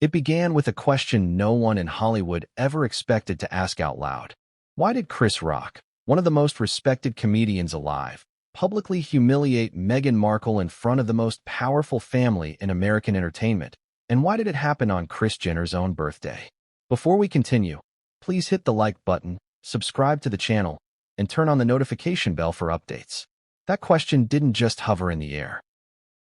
It began with a question no one in Hollywood ever expected to ask out loud. Why did Chris Rock, one of the most respected comedians alive, publicly humiliate Meghan Markle in front of the most powerful family in American entertainment? And why did it happen on Kris Jenner's own birthday? Before we continue, please hit the like button, subscribe to the channel, and turn on the notification bell for updates. That question didn't just hover in the air.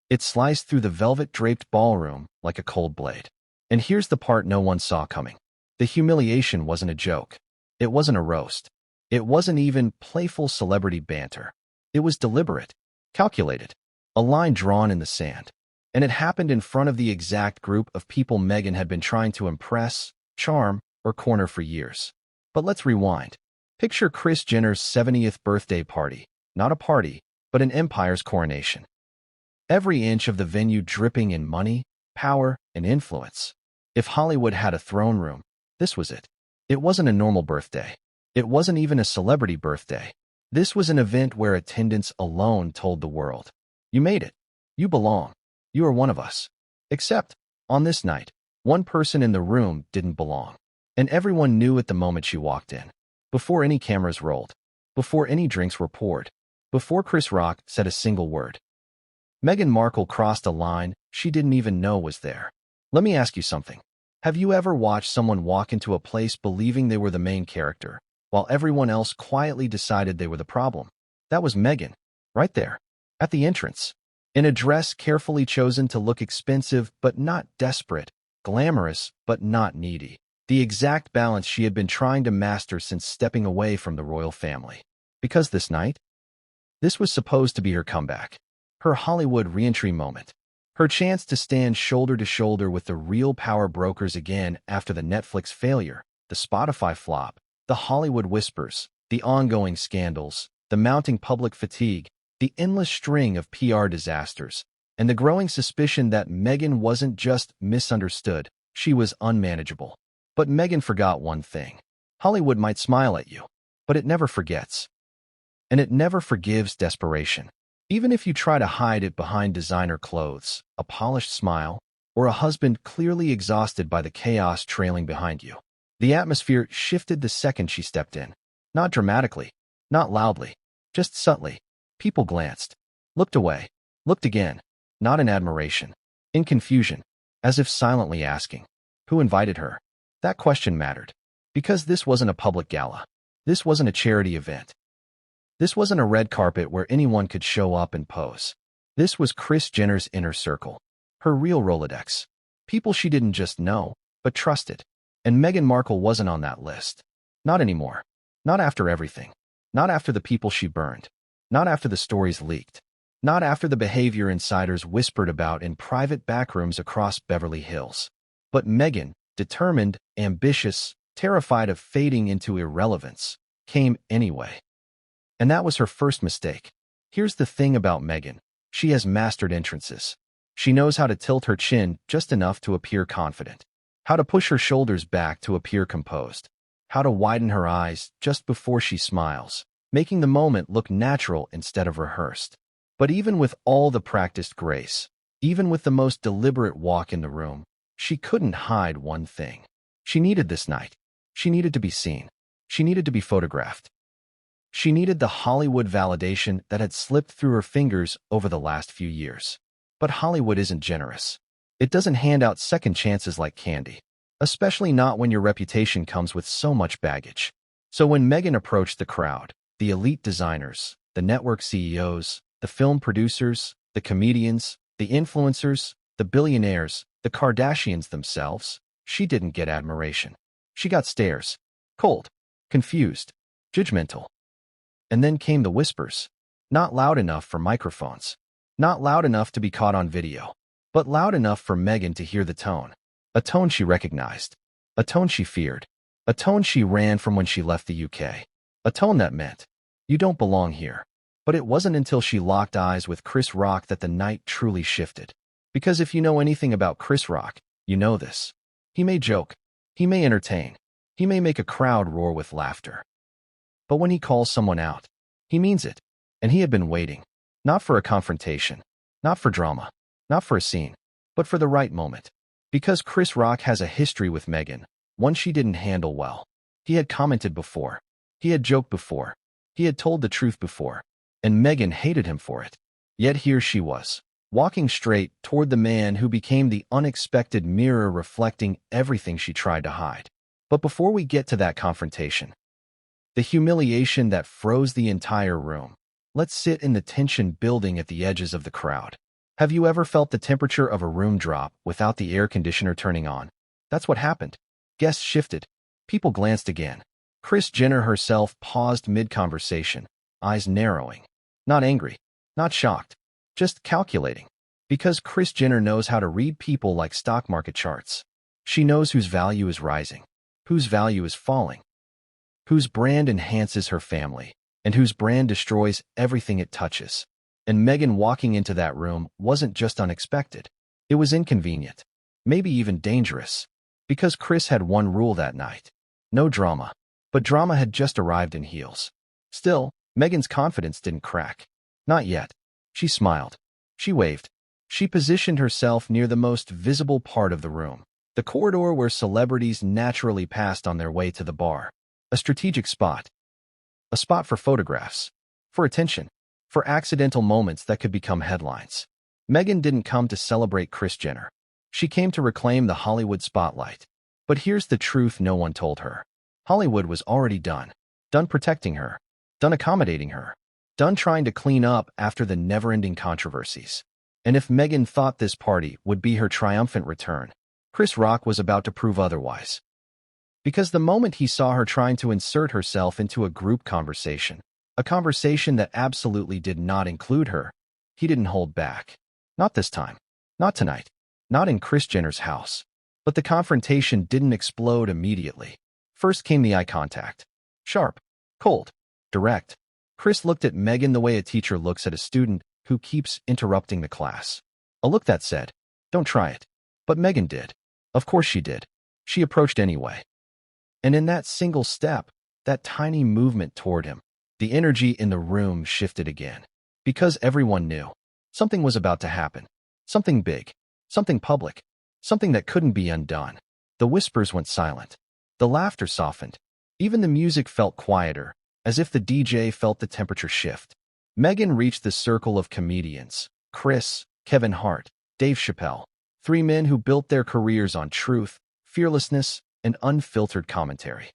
It sliced through the velvet-draped ballroom like a cold blade. And here's the part no one saw coming. The humiliation wasn't a joke. It wasn't a roast. It wasn't even playful celebrity banter. It was deliberate, calculated, a line drawn in the sand. And it happened in front of the exact group of people Meghan had been trying to impress, charm, or corner for years. But let's rewind. Picture Kris Jenner's 70th birthday party. Not a party, but an empire's coronation. Every inch of the venue dripping in money, power, and influence. If Hollywood had a throne room, this was it. It wasn't a normal birthday. It wasn't even a celebrity birthday. This was an event where attendance alone told the world, you made it. You belong. You are one of us. Except, on this night, one person in the room didn't belong. And everyone knew at the moment she walked in. Before any cameras rolled. Before any drinks were poured. Before Chris Rock said a single word. Meghan Markle crossed a line she didn't even know was there. Let me ask you something. Have you ever watched someone walk into a place believing they were the main character, while everyone else quietly decided they were the problem? That was Meghan, right there, at the entrance. In a dress carefully chosen to look expensive but not desperate, glamorous but not needy. The exact balance she had been trying to master since stepping away from the royal family. Because this night, this was supposed to be her comeback. Her Hollywood re-entry moment. Her chance to stand shoulder to shoulder with the real power brokers again after the Netflix failure, the Spotify flop, the Hollywood whispers, the ongoing scandals, the mounting public fatigue, the endless string of PR disasters, and the growing suspicion that Meghan wasn't just misunderstood, she was unmanageable. But Meghan forgot one thing. Hollywood might smile at you, but it never forgets. And it never forgives desperation. Even if you try to hide it behind designer clothes, a polished smile, or a husband clearly exhausted by the chaos trailing behind you. The atmosphere shifted the second she stepped in. Not dramatically, not loudly, just subtly. People glanced, looked away, looked again, not in admiration, in confusion, as if silently asking, who invited her? That question mattered, because this wasn't a public gala. This wasn't a charity event. This wasn't a red carpet where anyone could show up and pose. This was Kris Jenner's inner circle, her real Rolodex. People she didn't just know, but trusted. And Meghan Markle wasn't on that list. Not anymore. Not after everything. Not after the people she burned. Not after the stories leaked. Not after the behavior insiders whispered about in private backrooms across Beverly Hills. But Meghan, determined, ambitious, terrified of fading into irrelevance, came anyway. And that was her first mistake. Here's the thing about Meghan. She has mastered entrances. She knows how to tilt her chin just enough to appear confident. How to push her shoulders back to appear composed. How to widen her eyes just before she smiles, making the moment look natural instead of rehearsed. But even with all the practiced grace, even with the most deliberate walk in the room, she couldn't hide one thing. She needed this night. She needed to be seen. She needed to be photographed. She needed the Hollywood validation that had slipped through her fingers over the last few years. But Hollywood isn't generous. It doesn't hand out second chances like candy, especially not when your reputation comes with so much baggage. So when Meghan approached the crowd, the elite designers, the network CEOs, the film producers, the comedians, the influencers, the billionaires, the Kardashians themselves, she didn't get admiration. She got stares. Cold, confused, judgmental. And then came the whispers. Not loud enough for microphones. Not loud enough to be caught on video. But loud enough for Meghan to hear the tone. A tone she recognized. A tone she feared. A tone she ran from when she left the UK. A tone that meant, you don't belong here. But it wasn't until she locked eyes with Chris Rock that the night truly shifted. Because if you know anything about Chris Rock, you know this. He may joke. He may entertain. He may make a crowd roar with laughter. But when he calls someone out, he means it. And he had been waiting. Not for a confrontation. Not for drama. Not for a scene. But for the right moment. Because Chris Rock has a history with Meghan, one she didn't handle well. He had commented before. He had joked before. He had told the truth before. And Meghan hated him for it. Yet here she was, walking straight toward the man who became the unexpected mirror reflecting everything she tried to hide. But before we get to that confrontation, the humiliation that froze the entire room, let's sit in the tension building at the edges of the crowd. Have you ever felt the temperature of a room drop without the air conditioner turning on? That's what happened. Guests shifted. People glanced again. Kris Jenner herself paused mid-conversation, eyes narrowing. Not angry, not shocked, just calculating. Because Kris Jenner knows how to read people like stock market charts. She knows whose value is rising, whose value is falling, whose brand enhances her family, and whose brand destroys everything it touches. And Meghan walking into that room wasn't just unexpected. It was inconvenient, maybe even dangerous. Because Kris had one rule that night. No drama. But drama had just arrived in heels. Still, Meghan's confidence didn't crack. Not yet. She smiled. She waved. She positioned herself near the most visible part of the room, the corridor where celebrities naturally passed on their way to the bar. A strategic spot. A spot for photographs. For attention. For accidental moments that could become headlines. Meghan didn't come to celebrate Kris Jenner. She came to reclaim the Hollywood spotlight. But here's the truth no one told her. Hollywood was already done. Done protecting her. Done accommodating her. Done trying to clean up after the never-ending controversies. And if Meghan thought this party would be her triumphant return, Chris Rock was about to prove otherwise. Because the moment he saw her trying to insert herself into a group conversation, a conversation that absolutely did not include her, he didn't hold back. Not this time. Not tonight. Not in Kris Jenner's house. But the confrontation didn't explode immediately. First came the eye contact. Sharp. Cold. Direct. Kris looked at Meghan the way a teacher looks at a student who keeps interrupting the class. A look that said, "Don't try it." But Meghan did. Of course she did. She approached anyway. And in that single step, that tiny movement toward him, the energy in the room shifted again. Because everyone knew. Something was about to happen. Something big. Something public. Something that couldn't be undone. The whispers went silent. The laughter softened. Even the music felt quieter, as if the DJ felt the temperature shift. Meghan reached the circle of comedians. Kris, Kevin Hart, Dave Chappelle. 3 men who built their careers on truth, fearlessness, and unfiltered commentary.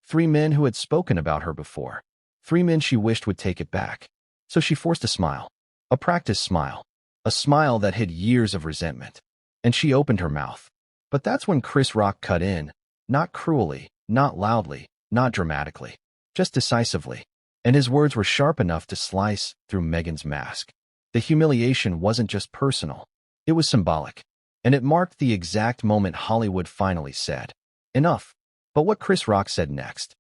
3 men who had spoken about her before. 3 men she wished would take it back. So she forced a smile. A practiced smile. A smile that hid years of resentment. And she opened her mouth. But that's when Chris Rock cut in. Not cruelly, not loudly, not dramatically. Just decisively. And his words were sharp enough to slice through Meghan's mask. The humiliation wasn't just personal. It was symbolic. And it marked the exact moment Hollywood finally said, "Enough." But what Chris Rock said next.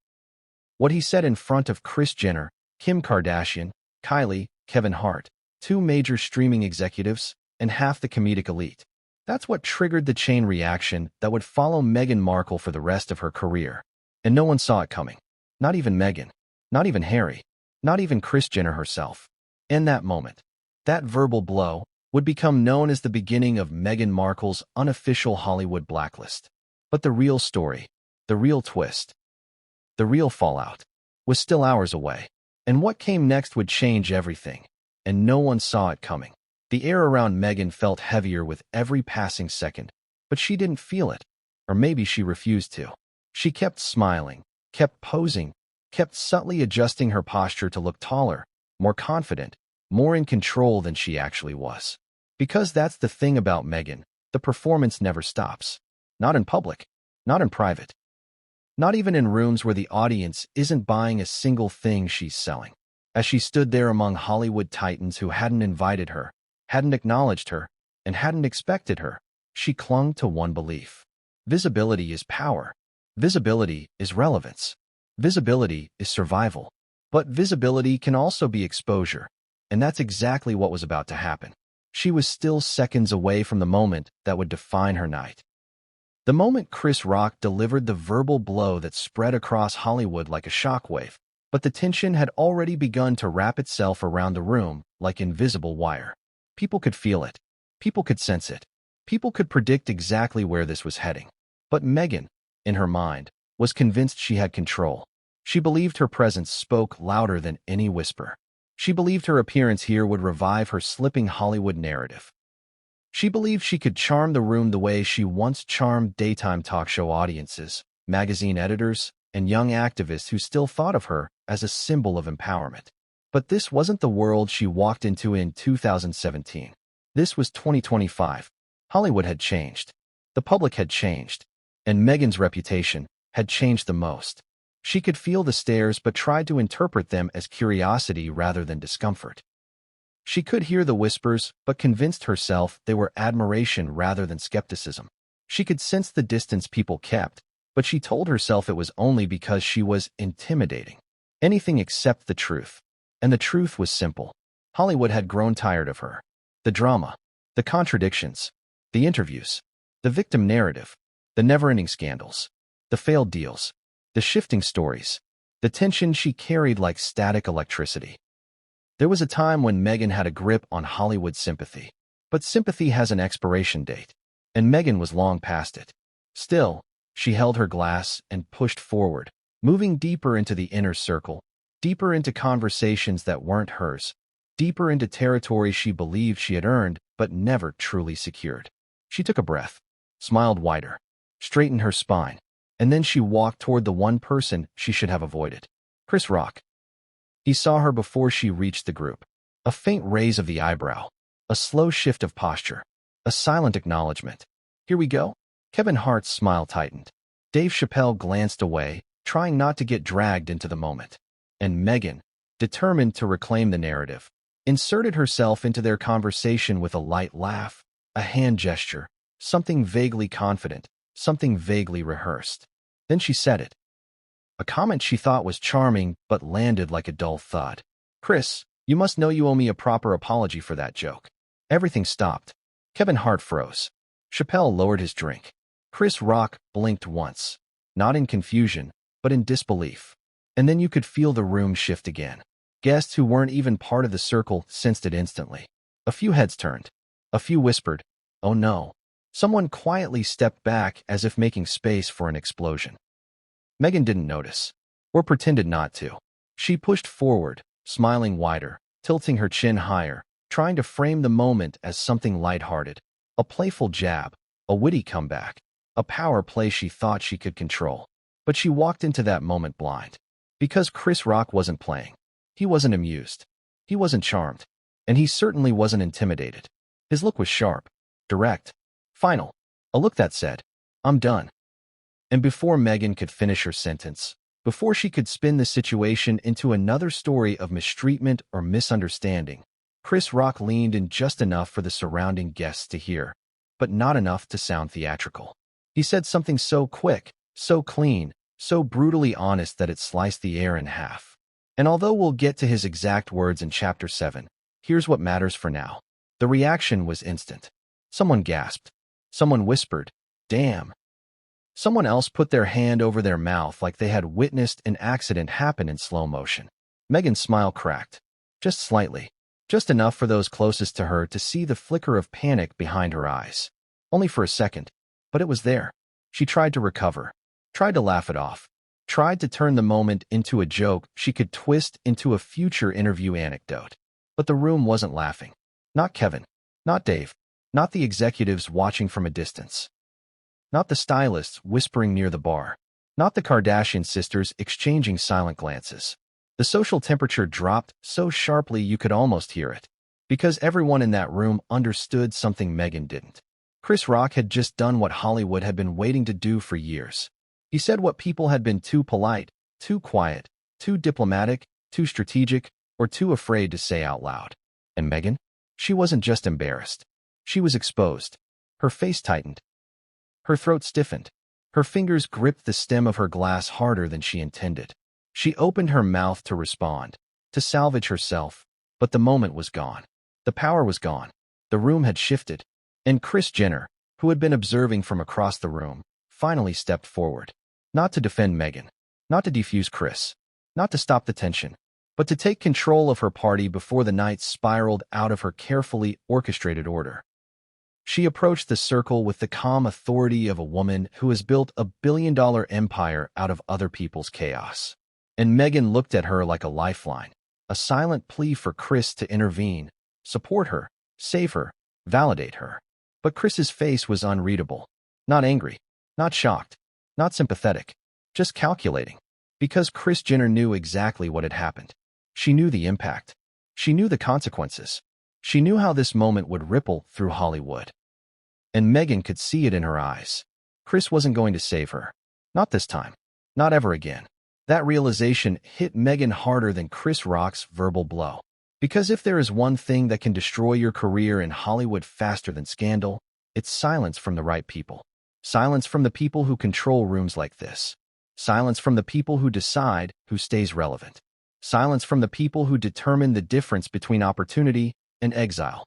What he said in front of Kris Jenner, Kim Kardashian, Kylie, Kevin Hart, 2 major streaming executives, and half the comedic elite. That's what triggered the chain reaction that would follow Meghan Markle for the rest of her career. And no one saw it coming. Not even Meghan. Not even Harry. Not even Kris Jenner herself. In that moment, that verbal blow would become known as the beginning of Meghan Markle's unofficial Hollywood blacklist. But the real story, the real twist, the real fallout, was still hours away. And what came next would change everything. And no one saw it coming. The air around Meghan felt heavier with every passing second, but she didn't feel it. Or maybe she refused to. She kept smiling, kept posing, kept subtly adjusting her posture to look taller, more confident, more in control than she actually was. Because that's the thing about Meghan, the performance never stops. Not in public, not in private. Not even in rooms where the audience isn't buying a single thing she's selling. As she stood there among Hollywood titans who hadn't invited her, hadn't acknowledged her, and hadn't expected her, she clung to one belief. Visibility is power. Visibility is relevance. Visibility is survival. But visibility can also be exposure. And that's exactly what was about to happen. She was still seconds away from the moment that would define her night. The moment Chris Rock delivered the verbal blow that spread across Hollywood like a shockwave. But the tension had already begun to wrap itself around the room like invisible wire. People could feel it. People could sense it. People could predict exactly where this was heading. But Meghan, in her mind, was convinced she had control. She believed her presence spoke louder than any whisper. She believed her appearance here would revive her slipping Hollywood narrative. She believed she could charm the room the way she once charmed daytime talk show audiences, magazine editors, and young activists who still thought of her as a symbol of empowerment. But this wasn't the world she walked into in 2017. This was 2025. Hollywood had changed. The public had changed. And Meghan's reputation had changed the most. She could feel the stares but tried to interpret them as curiosity rather than discomfort. She could hear the whispers but convinced herself they were admiration rather than skepticism. She could sense the distance people kept, but she told herself it was only because she was intimidating. Anything except the truth. And the truth was simple. Hollywood had grown tired of her. The drama, the contradictions, the interviews, the victim narrative, the never-ending scandals, the failed deals, the shifting stories, the tension she carried like static electricity. There was a time when Meghan had a grip on Hollywood sympathy. But sympathy has an expiration date, and Meghan was long past it. Still, she held her glass and pushed forward, moving deeper into the inner circle, deeper into conversations that weren't hers, deeper into territory she believed she had earned but never truly secured. She took a breath, smiled wider, straightened her spine, and then she walked toward the one person she should have avoided. Kris Rock. He saw her before she reached the group. A faint raise of the eyebrow, a slow shift of posture, a silent acknowledgement. Here we go? Kevin Hart's smile tightened. Dave Chappelle glanced away, trying not to get dragged into the moment. And Meghan, determined to reclaim the narrative, inserted herself into their conversation with a light laugh, a hand gesture, something vaguely confident, something vaguely rehearsed. Then she said it. A comment she thought was charming but landed like a dull thud. Kris, you must know you owe me a proper apology for that joke. Everything stopped. Kevin Hart froze. Chappelle lowered his drink. Kris Rock blinked once, not in confusion, but in disbelief. And then you could feel the room shift again. Guests who weren't even part of the circle sensed it instantly. A few heads turned. A few whispered, "Oh no." Someone quietly stepped back as if making space for an explosion. Meghan didn't notice, or pretended not to. She pushed forward, smiling wider, tilting her chin higher, trying to frame the moment as something lighthearted. A playful jab, a witty comeback, a power play she thought she could control. But she walked into that moment blind. Because Kris Rock wasn't playing. He wasn't amused. He wasn't charmed. And he certainly wasn't intimidated. His look was sharp, direct, final. A look that said, "I'm done." And before Meghan could finish her sentence, before she could spin the situation into another story of mistreatment or misunderstanding, Kris Rock leaned in just enough for the surrounding guests to hear, but not enough to sound theatrical. He said something so quick, so clean, so brutally honest that it sliced the air in half. And although we'll get to his exact words in Chapter 7, here's what matters for now. The reaction was instant. Someone gasped. Someone whispered, "Damn." Someone else put their hand over their mouth like they had witnessed an accident happen in slow motion. Meghan's smile cracked. Just slightly. Just enough for those closest to her to see the flicker of panic behind her eyes. Only for a second. But it was there. She tried to recover. Tried to laugh it off. Tried to turn the moment into a joke she could twist into a future interview anecdote. But the room wasn't laughing. Not Kevin. Not Dave. Not the executives watching from a distance. Not the stylists whispering near the bar. Not the Kardashian sisters exchanging silent glances. The social temperature dropped so sharply you could almost hear it. Because everyone in that room understood something Meghan didn't. Kris Rock had just done what Hollywood had been waiting to do for years. He said what people had been too polite, too quiet, too diplomatic, too strategic, or too afraid to say out loud. And Meghan? She wasn't just embarrassed. She was exposed. Her face tightened. Her throat stiffened. Her fingers gripped the stem of her glass harder than she intended. She opened her mouth to respond, to salvage herself, but the moment was gone. The power was gone. The room had shifted. And Kris Jenner, who had been observing from across the room, finally stepped forward. Not to defend Meghan. Not to defuse Kris. Not to stop the tension. But to take control of her party before the night spiraled out of her carefully orchestrated order. She approached the circle with the calm authority of a woman who has built a billion-dollar empire out of other people's chaos. And Meghan looked at her like a lifeline, a silent plea for Kris to intervene, support her, save her, validate her. But Kris's face was unreadable. Not angry, not shocked, not sympathetic, just calculating. Because Kris Jenner knew exactly what had happened. She knew the impact. She knew the consequences. She knew how this moment would ripple through Hollywood. And Meghan could see it in her eyes. Kris wasn't going to save her. Not this time. Not ever again. That realization hit Meghan harder than Chris Rock's verbal blow. Because if there is one thing that can destroy your career in Hollywood faster than scandal, it's silence from the right people. Silence from the people who control rooms like this. Silence from the people who decide who stays relevant. Silence from the people who determine the difference between opportunity and exile.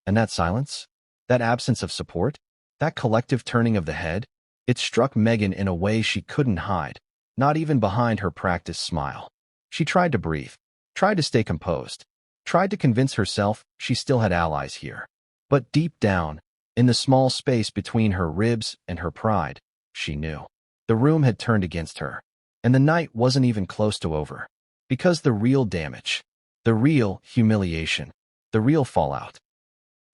And that silence, that absence of support, that collective turning of the head, it struck Meghan in a way she couldn't hide, not even behind her practiced smile. She tried to breathe, tried to stay composed, tried to convince herself she still had allies here. But deep down, in the small space between her ribs and her pride, she knew. The room had turned against her, and the night wasn't even close to over. Because the real damage, the real humiliation, the real fallout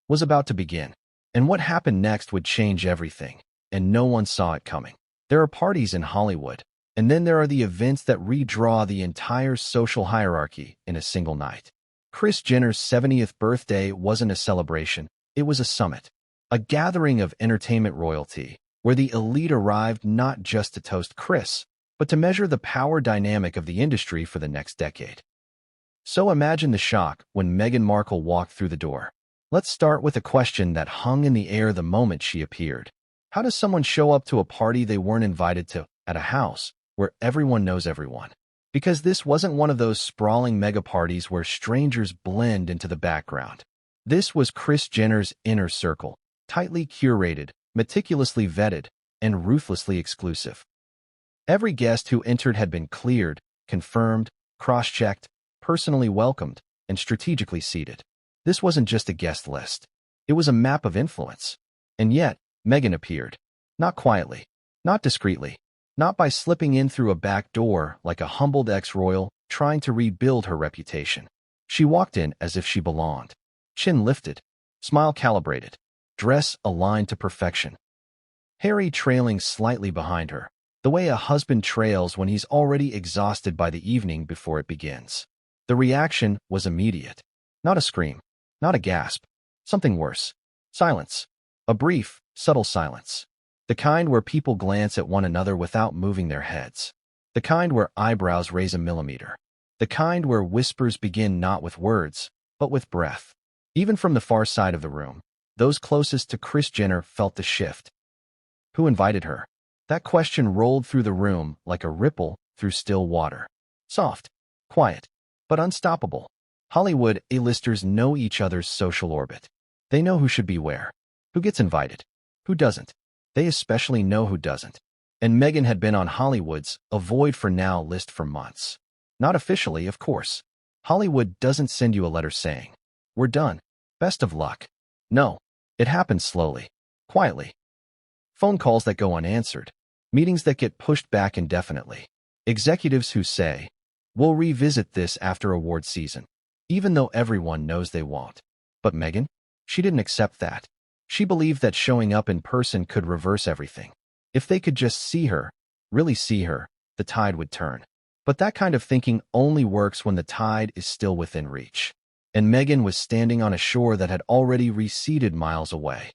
was about to begin. And what happened next would change everything, and no one saw it coming. There are parties in Hollywood, and then there are the events that redraw the entire social hierarchy in a single night. Kris Jenner's 70th birthday wasn't a celebration, it was a summit, a gathering of entertainment royalty, where the elite arrived not just to toast Kris, but to measure the power dynamic of the industry for the next decade. So imagine the shock when Meghan Markle walked through the door. Let's start with a question that hung in the air the moment she appeared. How does someone show up to a party they weren't invited to, at a house where everyone knows everyone? Because this wasn't one of those sprawling mega parties where strangers blend into the background. This was Kris Jenner's inner circle, tightly curated, meticulously vetted, and ruthlessly exclusive. Every guest who entered had been cleared, confirmed, cross-checked, personally welcomed, and strategically seated. This wasn't just a guest list. It was a map of influence. And yet, Meghan appeared. Not quietly, not discreetly, not by slipping in through a back door like a humbled ex-royal trying to rebuild her reputation. She walked in as if she belonged. Chin lifted, smile calibrated, dress aligned to perfection. Hair trailing slightly behind her, the way a husband trails when he's already exhausted by the evening before it begins. The reaction was immediate. Not a scream, not a gasp, something worse. Silence. A brief, subtle silence. The kind where people glance at one another without moving their heads. The kind where eyebrows raise a millimeter. The kind where whispers begin not with words, but with breath. Even from the far side of the room, those closest to Kris Jenner felt the shift. Who invited her? That question rolled through the room like a ripple through still water. Soft, quiet, but unstoppable. Hollywood A-listers know each other's social orbit. They know who should be where, who gets invited, who doesn't. They especially know who doesn't. And Meghan had been on Hollywood's avoid for now list for months. Not officially, of course. Hollywood doesn't send you a letter saying, "We're done. Best of luck." No, it happens slowly, quietly. Phone calls that go unanswered. Meetings that get pushed back indefinitely. Executives who say, "We'll revisit this after award season," even though everyone knows they won't. But Meghan? She didn't accept that. She believed that showing up in person could reverse everything. If they could just see her, really see her, the tide would turn. But that kind of thinking only works when the tide is still within reach. And Meghan was standing on a shore that had already receded miles away.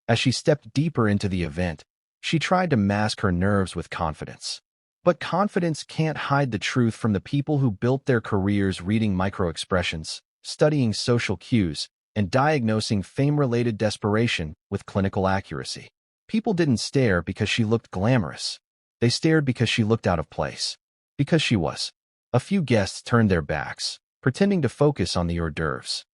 As she stepped deeper into the event, she tried to mask her nerves with confidence. But confidence can't hide the truth from the people who built their careers reading microexpressions, studying social cues, and diagnosing fame-related desperation with clinical accuracy. People didn't stare because she looked glamorous. They stared because she looked out of place. Because she was. A few guests turned their backs, pretending to focus on the hors d'oeuvres.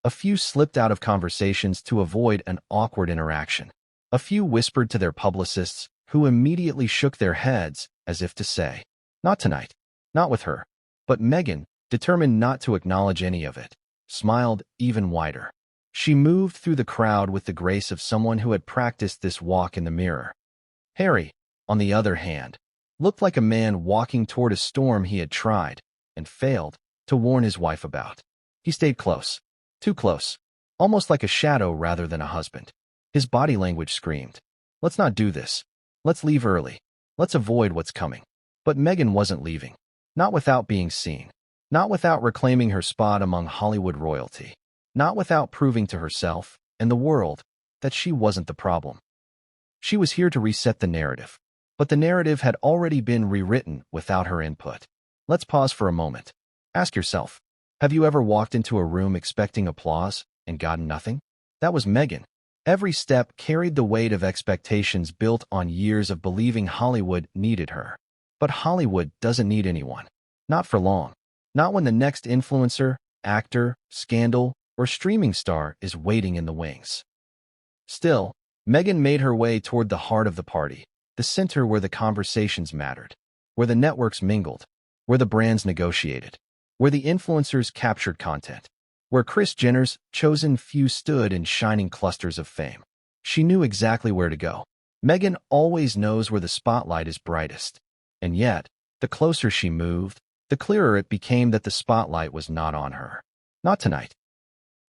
A few slipped out of conversations to avoid an awkward interaction. A few whispered to their publicists, who immediately shook their heads as if to say, "Not tonight, not with her." But Meghan, determined not to acknowledge any of it, smiled even wider. She moved through the crowd with the grace of someone who had practiced this walk in the mirror. Harry, on the other hand, looked like a man walking toward a storm he had tried, and failed, to warn his wife about. He stayed close. Too close. Almost like a shadow rather than a husband. His body language screamed, "Let's not do this. Let's leave early. Let's avoid what's coming." But Meghan wasn't leaving. Not without being seen. Not without reclaiming her spot among Hollywood royalty. Not without proving to herself and the world that she wasn't the problem. She was here to reset the narrative. But the narrative had already been rewritten without her input. Let's pause for a moment. Ask yourself, have you ever walked into a room expecting applause and gotten nothing? That was Meghan. Every step carried the weight of expectations built on years of believing Hollywood needed her. But Hollywood doesn't need anyone. Not for long. Not when the next influencer, actor, scandal, or streaming star is waiting in the wings. Still, Meghan made her way toward the heart of the party, the center where the conversations mattered, where the networks mingled, where the brands negotiated, where the influencers captured content, where Kris Jenner's chosen few stood in shining clusters of fame. She knew exactly where to go. Meghan always knows where the spotlight is brightest. And yet, the closer she moved, the clearer it became that the spotlight was not on her. Not tonight.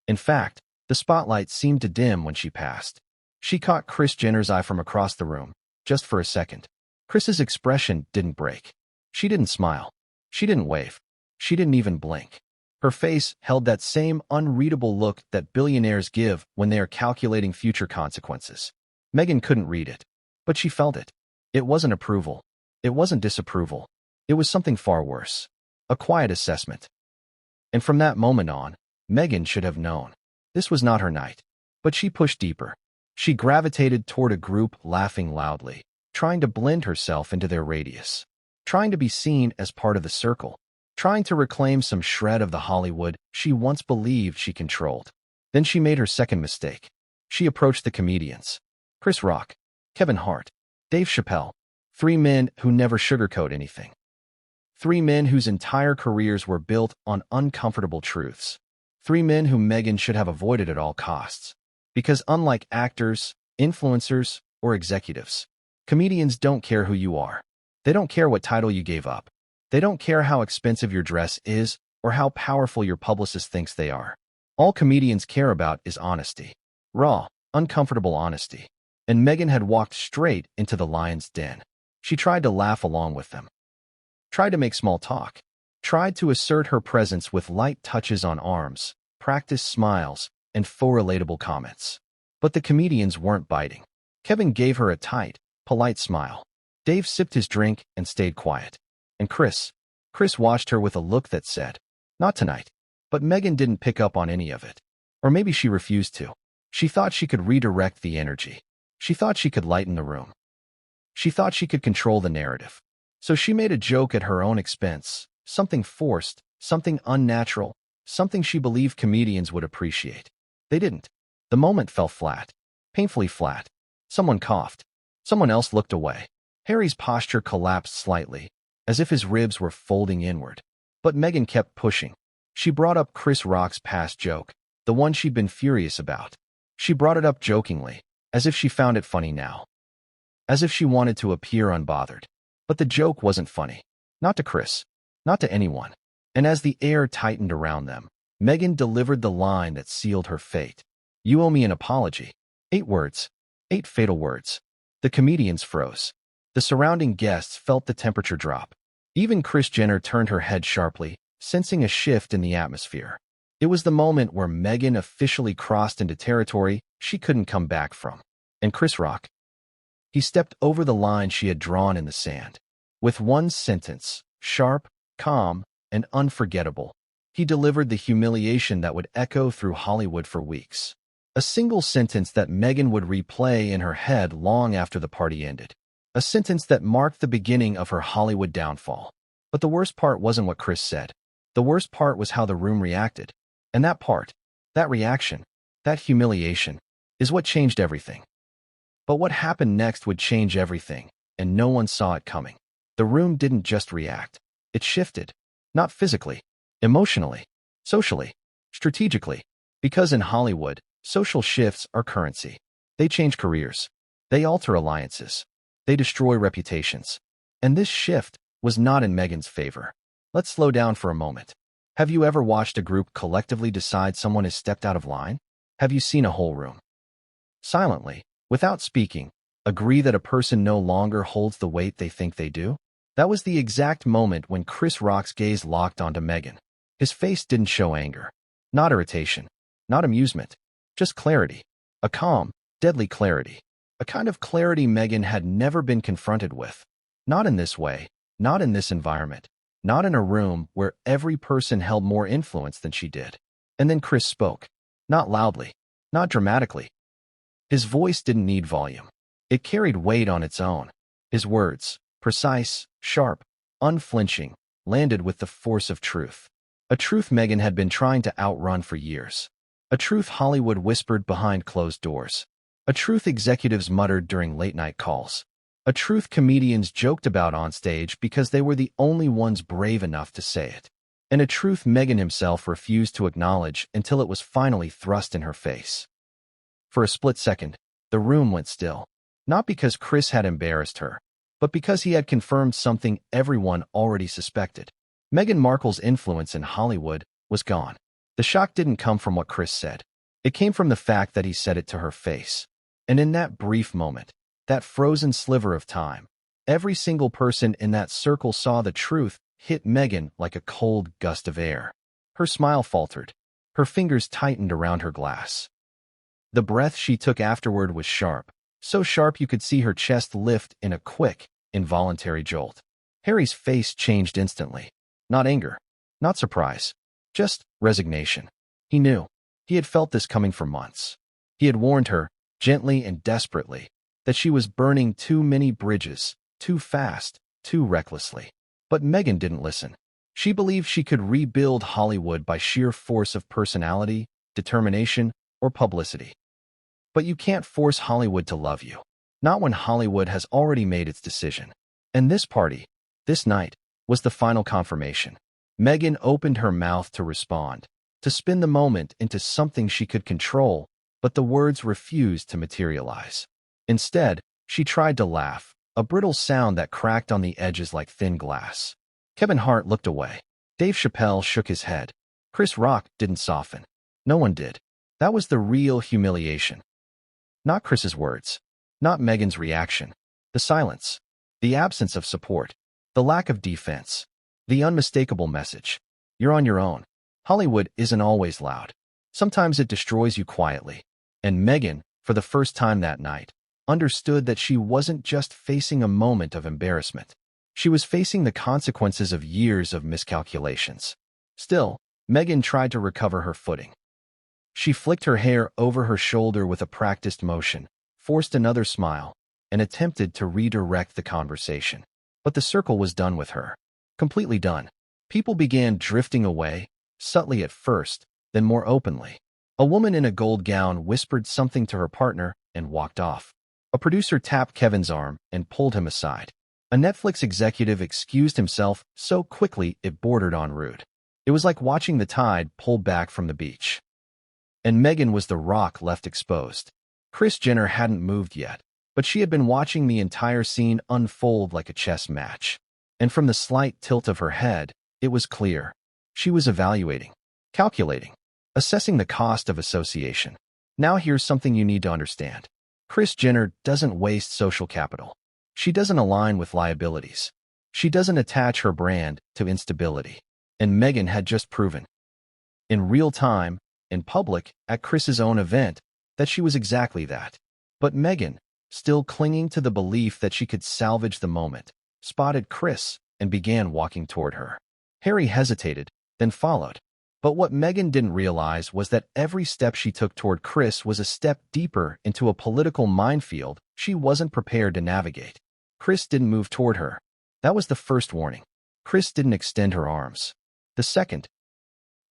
In fact, the spotlight seemed to dim when she passed. She caught Kris Jenner's eye from across the room, just for a second. Kris's expression didn't break. She didn't smile. She didn't wave. She didn't even blink. Her face held that same unreadable look that billionaires give when they are calculating future consequences. Meghan couldn't read it, but she felt it. It wasn't approval. It wasn't disapproval. It was something far worse. A quiet assessment. And from that moment on, Meghan should have known. This was not her night. But she pushed deeper. She gravitated toward a group laughing loudly, trying to blend herself into their radius, trying to be seen as part of the circle, trying to reclaim some shred of the Hollywood she once believed she controlled. Then she made her second mistake. She approached the comedians. Chris Rock, Kevin Hart, Dave Chappelle. 3 men who never sugarcoat anything. 3 men whose entire careers were built on uncomfortable truths. 3 men whom Meghan should have avoided at all costs. Because unlike actors, influencers, or executives, comedians don't care who you are. They don't care what title you gave up. They don't care how expensive your dress is or how powerful your publicist thinks they are. All comedians care about is honesty. Raw, uncomfortable honesty. And Meghan had walked straight into the lion's den. She tried to laugh along with them. Tried to make small talk. Tried to assert her presence with light touches on arms, practiced smiles, and faux relatable comments. But the comedians weren't biting. Kevin gave her a tight, polite smile. Dave sipped his drink and stayed quiet. And Chris watched her with a look that said, "Not tonight." But Meghan didn't pick up on any of it. Or maybe she refused to. She thought she could redirect the energy. She thought she could lighten the room. She thought she could control the narrative. So she made a joke at her own expense, something forced, something unnatural, something she believed comedians would appreciate. They didn't. The moment fell flat, painfully flat. Someone coughed. Someone else looked away. Harry's posture collapsed slightly, as if his ribs were folding inward. But Meghan kept pushing. She brought up Chris Rock's past joke, the one she'd been furious about. She brought it up jokingly, as if she found it funny now. As if she wanted to appear unbothered. But the joke wasn't funny. Not to Chris. Not to anyone. And as the air tightened around them, Meghan delivered the line that sealed her fate. "You owe me an apology." 8 words. 8 fatal words. The comedians froze. The surrounding guests felt the temperature drop. Even Kris Jenner turned her head sharply, sensing a shift in the atmosphere. It was the moment where Meghan officially crossed into territory she couldn't come back from. And Chris Rock? He stepped over the line she had drawn in the sand. With one sentence, sharp, calm, and unforgettable, he delivered the humiliation that would echo through Hollywood for weeks. A single sentence that Meghan would replay in her head long after the party ended. A sentence that marked the beginning of her Hollywood downfall. But the worst part wasn't what Chris said. The worst part was how the room reacted. And that part, that reaction, that humiliation, is what changed everything. But what happened next would change everything, and no one saw it coming. The room didn't just react. It shifted. Not physically, emotionally, socially, strategically. Because in Hollywood, Social shifts are currency. They change careers. They alter alliances. They destroy reputations. And this shift was not in Meghan's favor. Let's slow down for a moment. Have you ever watched a group collectively decide someone has stepped out of line? Have you seen a whole room, silently, without speaking, agree that a person no longer holds the weight they think they do? That was the exact moment when Kris Rock's gaze locked onto Meghan. His face didn't show anger, not irritation, not amusement, just clarity. A calm, deadly clarity. A kind of clarity Meghan had never been confronted with. Not in this way, not in this environment, not in a room where every person held more influence than she did. And then Kris spoke. Not loudly, not dramatically. His voice didn't need volume. It carried weight on its own. His words, precise, sharp, unflinching, landed with the force of truth. A truth Meghan had been trying to outrun for years. A truth Hollywood whispered behind closed doors. A truth executives muttered during late-night calls. A truth comedians joked about on stage because they were the only ones brave enough to say it. And a truth Meghan himself refused to acknowledge until it was finally thrust in her face. For a split second, the room went still. Not because Kris had embarrassed her, but because he had confirmed something everyone already suspected. Meghan Markle's influence in Hollywood was gone. The shock didn't come from what Kris said. It came from the fact that he said it to her face. And in that brief moment, that frozen sliver of time, every single person in that circle saw the truth hit Meghan like a cold gust of air. Her smile faltered. Her fingers tightened around her glass. The breath she took afterward was sharp, so sharp you could see her chest lift in a quick, involuntary jolt. Harry's face changed instantly. Not anger, not surprise, just resignation. He knew. He had felt this coming for months. He had warned her, gently and desperately, that she was burning too many bridges, too fast, too recklessly. But Meghan didn't listen. She believed she could rebuild Hollywood by sheer force of personality, determination, or publicity. But you can't force Hollywood to love you. Not when Hollywood has already made its decision. And this party, this night, was the final confirmation. Meghan opened her mouth to respond, to spin the moment into something she could control, but the words refused to materialize. Instead, she tried to laugh, a brittle sound that cracked on the edges like thin glass. Kevin Hart looked away. Dave Chappelle shook his head. Chris Rock didn't soften. No one did. That was the real humiliation. Not Chris's words. Not Meghan's reaction. The silence. The absence of support. The lack of defense. The unmistakable message. You're on your own. Hollywood isn't always loud. Sometimes it destroys you quietly. And Meghan, for the first time that night, understood that she wasn't just facing a moment of embarrassment. She was facing the consequences of years of miscalculations. Still, Meghan tried to recover her footing. She flicked her hair over her shoulder with a practiced motion, forced another smile, and attempted to redirect the conversation. But the circle was done with her. Completely done. People began drifting away, subtly at first, then more openly. A woman in a gold gown whispered something to her partner and walked off. A producer tapped Kevin's arm and pulled him aside. A Netflix executive excused himself so quickly it bordered on rude. It was like watching the tide pull back from the beach. And Meghan was the rock left exposed. Kris Jenner hadn't moved yet, but she had been watching the entire scene unfold like a chess match. And from the slight tilt of her head, it was clear. She was evaluating, calculating, assessing the cost of association. Now here's something you need to understand. Kris Jenner doesn't waste social capital. She doesn't align with liabilities. She doesn't attach her brand to instability. And Meghan had just proven, in real time, in public, at Kris's own event, that she was exactly that. But Meghan, still clinging to the belief that she could salvage the moment, spotted Kris and began walking toward her. Harry hesitated, then followed. But what Meghan didn't realize was that every step she took toward Kris was a step deeper into a political minefield she wasn't prepared to navigate. Kris didn't move toward her. That was the first warning. Kris didn't extend her arms. The second.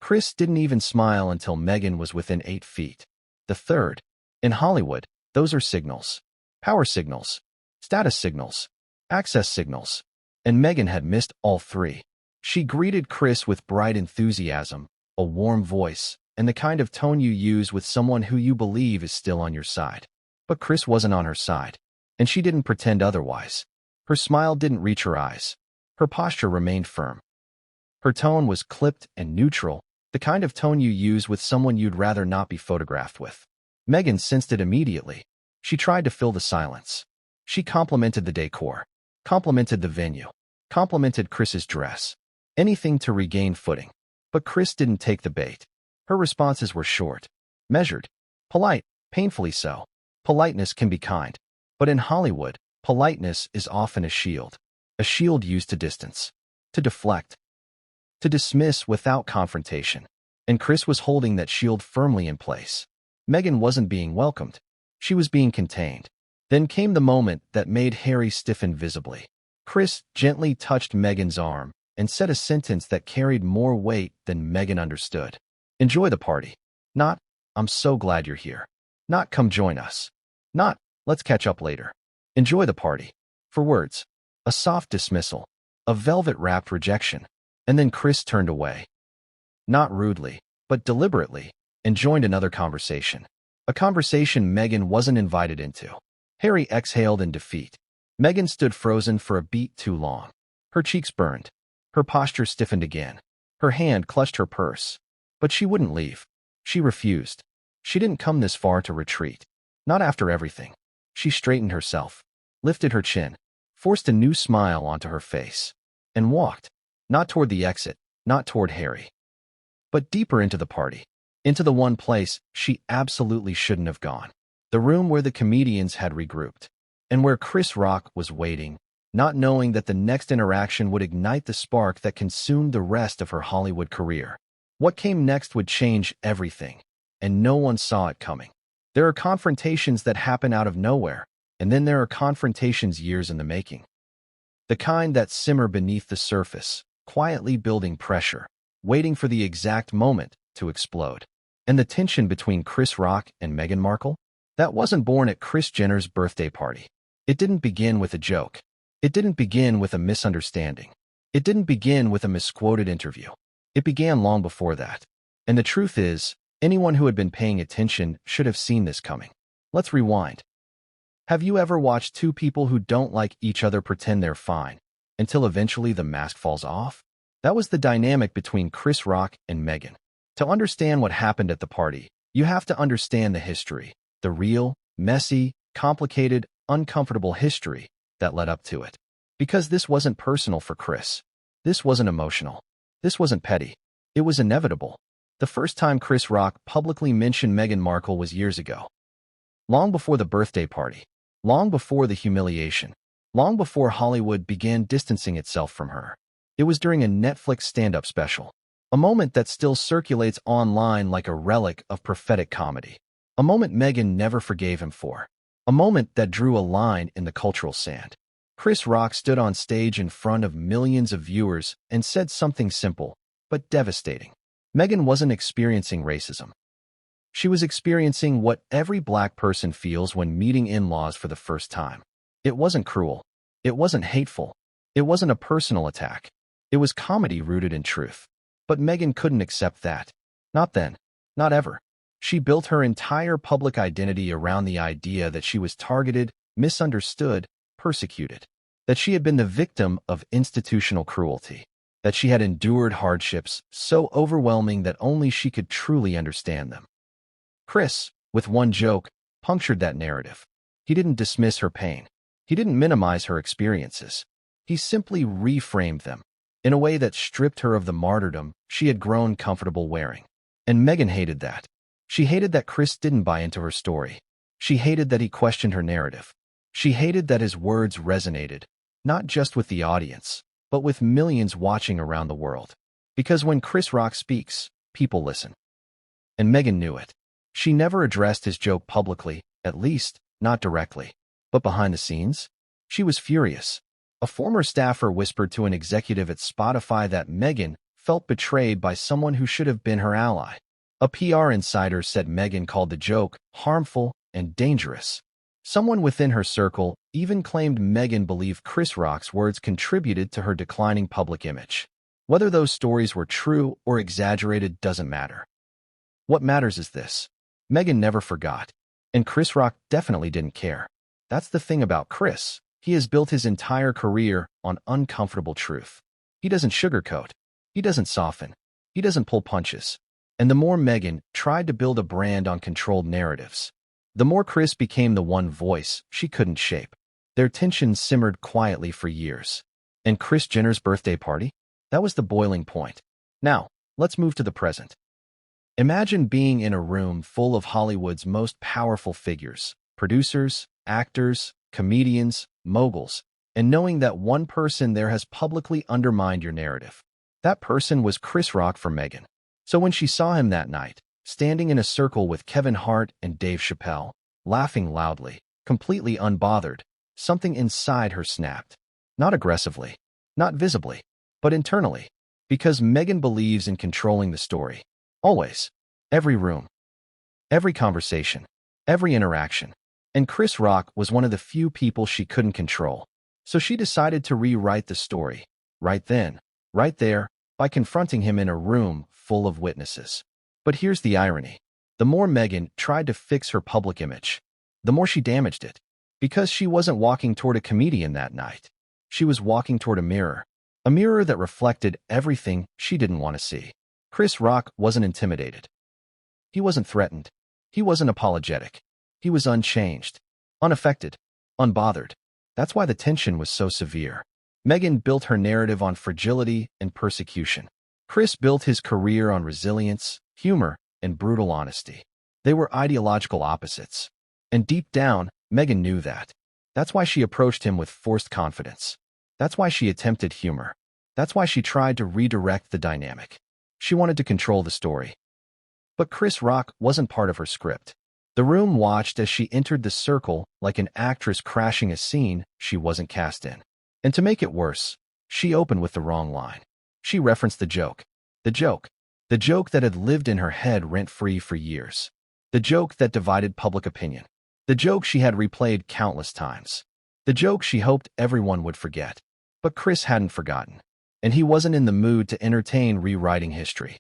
Kris didn't even smile until Meghan was within 8 feet. The third. In Hollywood, those are signals. Power signals. Status signals. Access signals. And Meghan had missed all three. She greeted Kris with bright enthusiasm, a warm voice, and the kind of tone you use with someone who you believe is still on your side. But Kris wasn't on her side, and she didn't pretend otherwise. Her smile didn't reach her eyes. Her posture remained firm. Her tone was clipped and neutral, the kind of tone you use with someone you'd rather not be photographed with. Meghan sensed it immediately. She tried to fill the silence. She complimented the decor, complimented the venue, complimented Kris's dress. Anything to regain footing. But Kris didn't take the bait. Her responses were short, measured, polite, painfully so. Politeness can be kind, but in Hollywood, politeness is often a shield used to distance, to deflect, to dismiss without confrontation. And Kris was holding that shield firmly in place. Meghan wasn't being welcomed. She was being contained. Then came the moment that made Harry stiffen visibly. Kris gently touched Meghan's arm and said a sentence that carried more weight than Meghan understood. Enjoy the party. Not, I'm so glad you're here. Not, come join us. Not, let's catch up later. Enjoy the party. For words, a soft dismissal, a velvet-wrapped rejection. And then Kris turned away. Not rudely, but deliberately, and joined another conversation. A conversation Meghan wasn't invited into. Harry exhaled in defeat. Meghan stood frozen for a beat too long. Her cheeks burned. Her posture stiffened again. Her hand clutched her purse. But she wouldn't leave. She refused. She didn't come this far to retreat. Not after everything. She straightened herself, lifted her chin, forced a new smile onto her face, and walked. Not toward the exit, not toward Harry, but deeper into the party, into the one place she absolutely shouldn't have gone. The room where the comedians had regrouped, and where Kris Rock was waiting, not knowing that the next interaction would ignite the spark that consumed the rest of her Hollywood career. What came next would change everything, and no one saw it coming. There are confrontations that happen out of nowhere, and then there are confrontations years in the making. The kind that simmer beneath the surface, quietly building pressure, waiting for the exact moment to explode. And the tension between Kris Rock and Meghan Markle? That wasn't born at Kris Jenner's birthday party. It didn't begin with a joke. It didn't begin with a misunderstanding. It didn't begin with a misquoted interview. It began long before that. And the truth is, anyone who had been paying attention should have seen this coming. Let's rewind. Have you ever watched two people who don't like each other pretend they're fine, until eventually the mask falls off? That was the dynamic between Kris Rock and Meghan. To understand what happened at the party, you have to understand the history, the real, messy, complicated, uncomfortable history that led up to it. Because this wasn't personal for Kris. This wasn't emotional. This wasn't petty. It was inevitable. The first time Kris Rock publicly mentioned Meghan Markle was years ago. Long before the birthday party. Long before the humiliation. Long before Hollywood began distancing itself from her. It was during a Netflix stand-up special. A moment that still circulates online like a relic of prophetic comedy. A moment Meghan never forgave him for. A moment that drew a line in the cultural sand. Kris Rock stood on stage in front of millions of viewers and said something simple, but devastating. Meghan wasn't experiencing racism. She was experiencing what every black person feels when meeting in-laws for the first time. It wasn't cruel. It wasn't hateful. It wasn't a personal attack. It was comedy rooted in truth. But Meghan couldn't accept that. Not then. Not ever. She built her entire public identity around the idea that she was targeted, misunderstood, persecuted. That she had been the victim of institutional cruelty. That she had endured hardships so overwhelming that only she could truly understand them. Kris, with one joke, punctured that narrative. He didn't dismiss her pain. He didn't minimize her experiences. He simply reframed them in a way that stripped her of the martyrdom she had grown comfortable wearing. And Meghan hated that. She hated that Kris didn't buy into her story. She hated that he questioned her narrative. She hated that his words resonated, not just with the audience, but with millions watching around the world. Because when Kris Rock speaks, people listen. And Meghan knew it. She never addressed his joke publicly, at least, not directly. But behind the scenes, she was furious. A former staffer whispered to an executive at Spotify that Meghan felt betrayed by someone who should have been her ally. A PR insider said Meghan called the joke harmful and dangerous. Someone within her circle even claimed Meghan believed Kris Rock's words contributed to her declining public image. Whether those stories were true or exaggerated doesn't matter. What matters is this. Meghan never forgot. And Chris Rock definitely didn't care. That's the thing about Kris. He has built his entire career on uncomfortable truth. He doesn't sugarcoat. He doesn't soften. He doesn't pull punches. And the more Meghan tried to build a brand on controlled narratives, the more Kris became the one voice she couldn't shape. Their tension simmered quietly for years. And Kris Jenner's birthday party? That was the boiling point. Now, let's move to the present. Imagine being in a room full of Hollywood's most powerful figures, producers, actors, comedians, moguls, and knowing that one person there has publicly undermined your narrative. That person was Chris Rock for Meghan. So when she saw him that night, standing in a circle with Kevin Hart and Dave Chappelle, laughing loudly, completely unbothered, something inside her snapped. Not aggressively, not visibly, but internally. Because Meghan believes in controlling the story. Always. Every room. Every conversation. Every interaction. And Chris Rock was one of the few people she couldn't control. So she decided to rewrite the story. Right then. Right there. By confronting him in a room full of witnesses. But here's the irony. The more Meghan tried to fix her public image, the more she damaged it. Because she wasn't walking toward a comedian that night. She was walking toward a mirror. A mirror that reflected everything she didn't want to see. Chris Rock wasn't intimidated. He wasn't threatened. He wasn't apologetic. He was unchanged, unaffected, unbothered. That's why the tension was so severe. Meghan built her narrative on fragility and persecution. Chris built his career on resilience, humor, and brutal honesty. They were ideological opposites. And deep down, Meghan knew that. That's why she approached him with forced confidence. That's why she attempted humor. That's why she tried to redirect the dynamic. She wanted to control the story. But Chris Rock wasn't part of her script. The room watched as she entered the circle like an actress crashing a scene she wasn't cast in. And to make it worse, she opened with the wrong line. She referenced the joke. The joke. The joke that had lived in her head rent-free for years. The joke that divided public opinion. The joke she had replayed countless times. The joke she hoped everyone would forget. But Chris hadn't forgotten. And he wasn't in the mood to entertain rewriting history.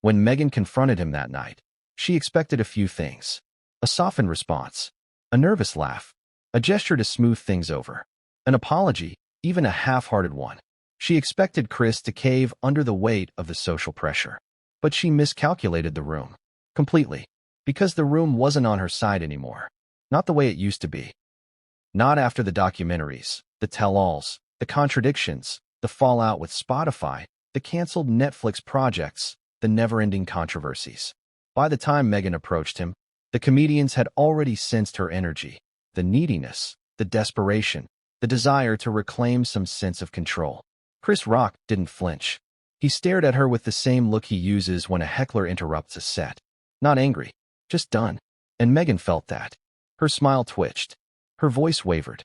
When Meghan confronted him that night, she expected a few things. A softened response, a nervous laugh, a gesture to smooth things over, an apology, even a half-hearted one. She expected Chris to cave under the weight of the social pressure. But she miscalculated the room. Completely. Because the room wasn't on her side anymore. Not the way it used to be. Not after the documentaries, the tell-alls, the contradictions, the fallout with Spotify, the canceled Netflix projects, the never-ending controversies. By the time Meghan approached him, the comedians had already sensed her energy, the neediness, the desperation, the desire to reclaim some sense of control. Chris Rock didn't flinch. He stared at her with the same look he uses when a heckler interrupts a set. Not angry, just done. And Meghan felt that. Her smile twitched. Her voice wavered.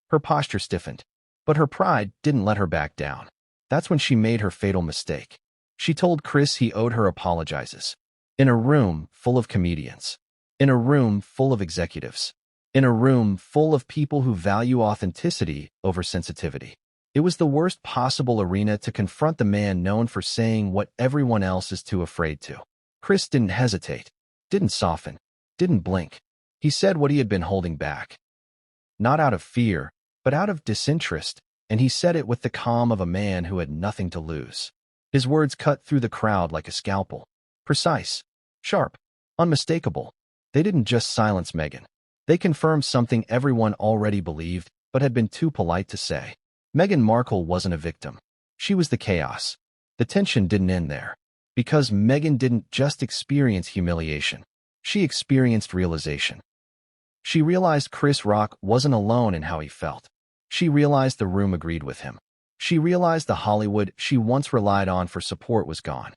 Her posture stiffened. But her pride didn't let her back down. That's when she made her fatal mistake. She told Chris he owed her apologizes. In a room full of comedians. In a room full of executives. In a room full of people who value authenticity over sensitivity. It was the worst possible arena to confront the man known for saying what everyone else is too afraid to. Chris didn't hesitate. Didn't soften. Didn't blink. He said what he had been holding back. Not out of fear, but out of disinterest, and he said it with the calm of a man who had nothing to lose. His words cut through the crowd like a scalpel. Precise, sharp, unmistakable. They didn't just silence Meghan. They confirmed something everyone already believed, but had been too polite to say. Meghan Markle wasn't a victim. She was the chaos. The tension didn't end there. Because Meghan didn't just experience humiliation. She experienced realization. She realized Chris Rock wasn't alone in how he felt. She realized the room agreed with him. She realized the Hollywood she once relied on for support was gone.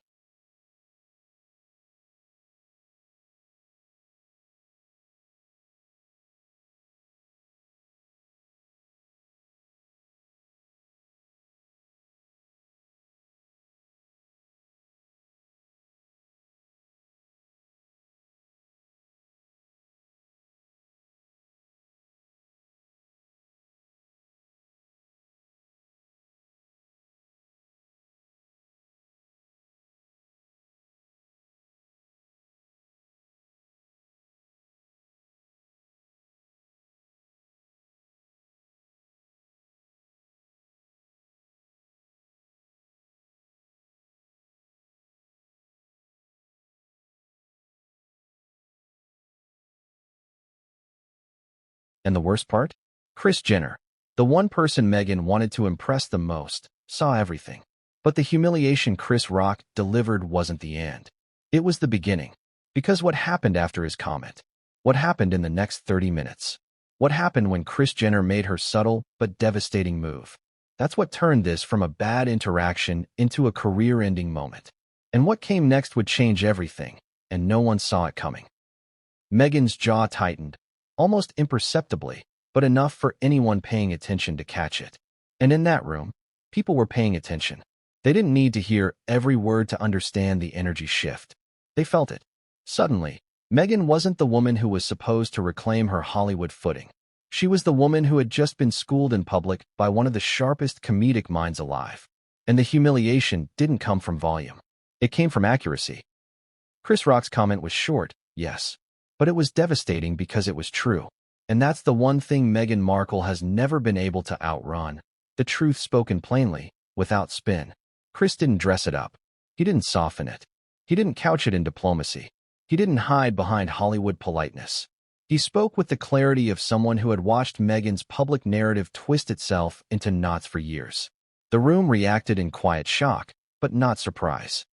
And the worst part? Kris Jenner, the one person Meghan wanted to impress the most, saw everything. But the humiliation Chris Rock delivered wasn't the end. It was the beginning. Because what happened after his comment? What happened in the next 30 minutes? What happened when Kris Jenner made her subtle but devastating move? That's what turned this from a bad interaction into a career-ending moment. And what came next would change everything, and no one saw it coming. Meghan's jaw tightened, almost imperceptibly, but enough for anyone paying attention to catch it. And in that room, people were paying attention. They didn't need to hear every word to understand the energy shift. They felt it. Suddenly, Meghan wasn't the woman who was supposed to reclaim her Hollywood footing. She was the woman who had just been schooled in public by one of the sharpest comedic minds alive. And the humiliation didn't come from volume. It came from accuracy. Chris Rock's comment was short, yes. But it was devastating because it was true. And that's the one thing Meghan Markle has never been able to outrun. The truth spoken plainly, without spin. Chris didn't dress it up. He didn't soften it. He didn't couch it in diplomacy. He didn't hide behind Hollywood politeness. He spoke with the clarity of someone who had watched Meghan's public narrative twist itself into knots for years. The room reacted in quiet shock, but not surprise.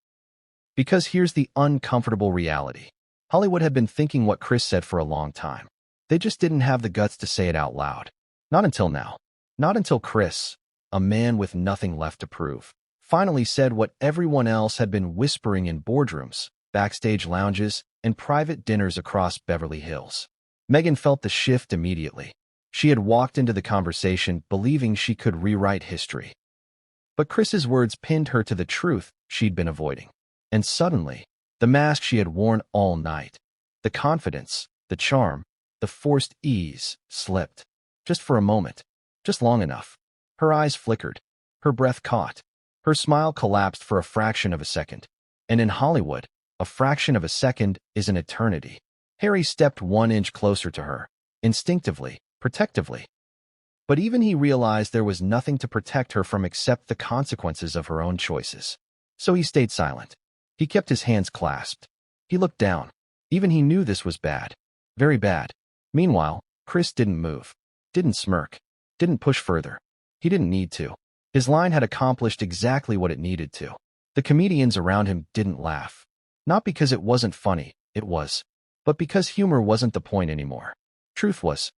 Because here's the uncomfortable reality. Hollywood had been thinking what Chris said for a long time. They just didn't have the guts to say it out loud. Not until now. Not until Chris, a man with nothing left to prove, finally said what everyone else had been whispering in boardrooms, backstage lounges, and private dinners across Beverly Hills. Meghan felt the shift immediately. She had walked into the conversation believing she could rewrite history. But Chris's words pinned her to the truth she'd been avoiding. And suddenly, the mask she had worn all night, the confidence, the charm, the forced ease, slipped. Just for a moment. Just long enough. Her eyes flickered. Her breath caught. Her smile collapsed for a fraction of a second. And in Hollywood, a fraction of a second is an eternity. Harry stepped 1 inch closer to her, instinctively, protectively. But even he realized there was nothing to protect her from except the consequences of her own choices. So he stayed silent. He kept his hands clasped. He looked down. Even he knew this was bad. Very bad. Meanwhile, Chris didn't move. Didn't smirk. Didn't push further. He didn't need to. His line had accomplished exactly what it needed to. The comedians around him didn't laugh. Not because it wasn't funny, it was. But because humor wasn't the point anymore. Truth was.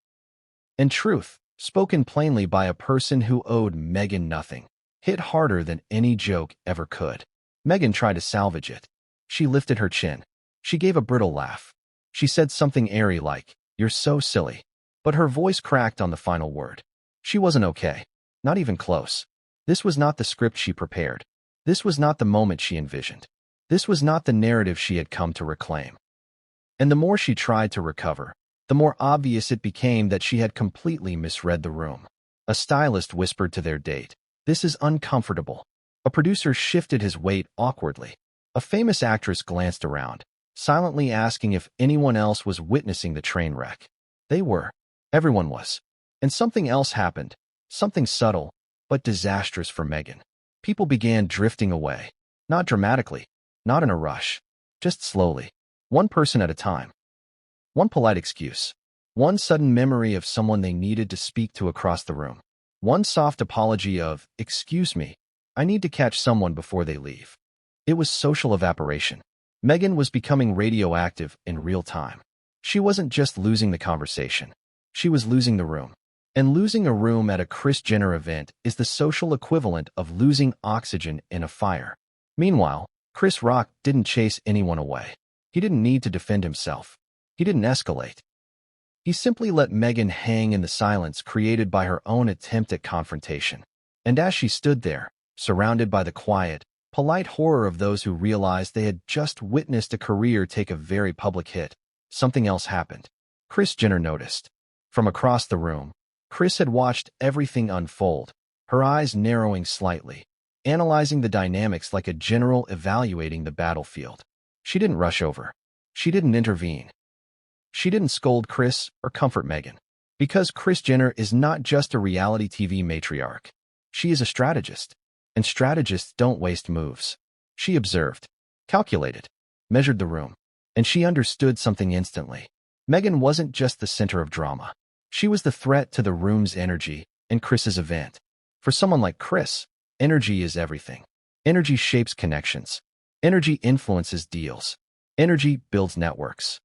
And truth, spoken plainly by a person who owed Meghan nothing, hit harder than any joke ever could. Meghan tried to salvage it. She lifted her chin. She gave a brittle laugh. She said something airy like, "You're so silly." But her voice cracked on the final word. She wasn't okay. Not even close. This was not the script she prepared. This was not the moment she envisioned. This was not the narrative she had come to reclaim. And the more she tried to recover, the more obvious it became that she had completely misread the room. A stylist whispered to their date, "This is uncomfortable." A producer shifted his weight awkwardly. A famous actress glanced around, silently asking if anyone else was witnessing the train wreck. They were. Everyone was. And something else happened. Something subtle, but disastrous for Meghan. People began drifting away. Not dramatically. Not in a rush. Just slowly. One person at a time. One polite excuse. One sudden memory of someone they needed to speak to across the room. One soft apology of, "Excuse me, I need to catch someone before they leave." It was social evaporation. Meghan was becoming radioactive in real time. She wasn't just losing the conversation. She was losing the room. And losing a room at a Kris Jenner event is the social equivalent of losing oxygen in a fire. Meanwhile, Chris Rock didn't chase anyone away. He didn't need to defend himself. He didn't escalate. He simply let Meghan hang in the silence created by her own attempt at confrontation. And as she stood there, surrounded by the quiet, polite horror of those who realized they had just witnessed a career take a very public hit, something else happened. Kris Jenner noticed. From across the room, Kris had watched everything unfold, her eyes narrowing slightly, analyzing the dynamics like a general evaluating the battlefield. She didn't rush over. She didn't intervene. She didn't scold Kris or comfort Meghan. Because Kris Jenner is not just a reality TV matriarch. She is a strategist. And strategists don't waste moves. She observed, calculated, measured the room, and she understood something instantly. Meghan wasn't just the center of drama. She was the threat to the room's energy and Kris's event. For someone like Kris, energy is everything. Energy shapes connections. Energy influences deals. Energy builds networks.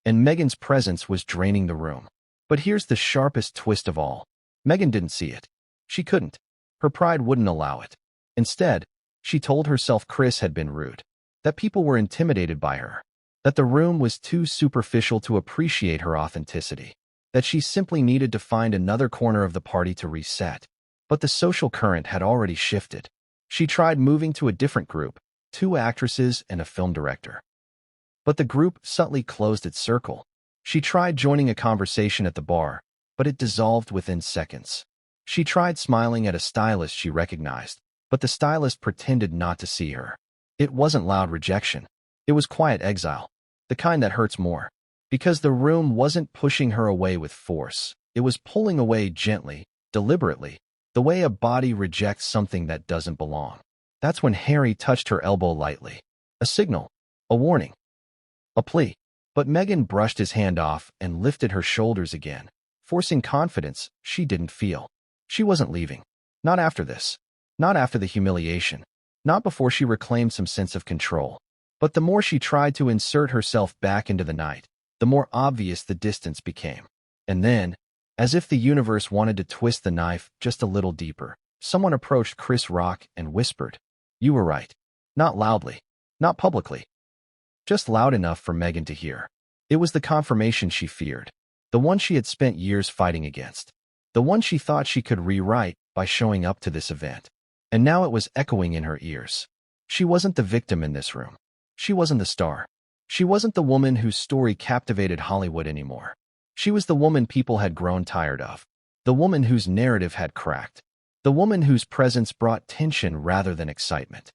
And Meghan's presence was draining the room. But here's the sharpest twist of all. Meghan didn't see it. She couldn't. Her pride wouldn't allow it. Instead, she told herself Kris had been rude, that people were intimidated by her, that the room was too superficial to appreciate her authenticity, that she simply needed to find another corner of the party to reset. But the social current had already shifted. She tried moving to a different group, 2 actresses and a film director. But the group subtly closed its circle. She tried joining a conversation at the bar, but it dissolved within seconds. She tried smiling at a stylist she recognized, but the stylist pretended not to see her. It wasn't loud rejection. It was quiet exile, the kind that hurts more. Because the room wasn't pushing her away with force. It was pulling away gently, deliberately, the way a body rejects something that doesn't belong. That's when Harry touched her elbow lightly. A signal, a warning, a plea. But Meghan brushed his hand off and lifted her shoulders again, forcing confidence she didn't feel. She wasn't leaving. Not after this. Not after the humiliation. Not before she reclaimed some sense of control. But the more she tried to insert herself back into the night, the more obvious the distance became. And then, as if the universe wanted to twist the knife just a little deeper, someone approached Kris Rock and whispered, "You were right." Not loudly. Not publicly. Just loud enough for Meghan to hear. It was the confirmation she feared. The one she had spent years fighting against. The one she thought she could rewrite by showing up to this event. And now it was echoing in her ears. She wasn't the victim in this room. She wasn't the star. She wasn't the woman whose story captivated Hollywood anymore. She was the woman people had grown tired of. The woman whose narrative had cracked. The woman whose presence brought tension rather than excitement.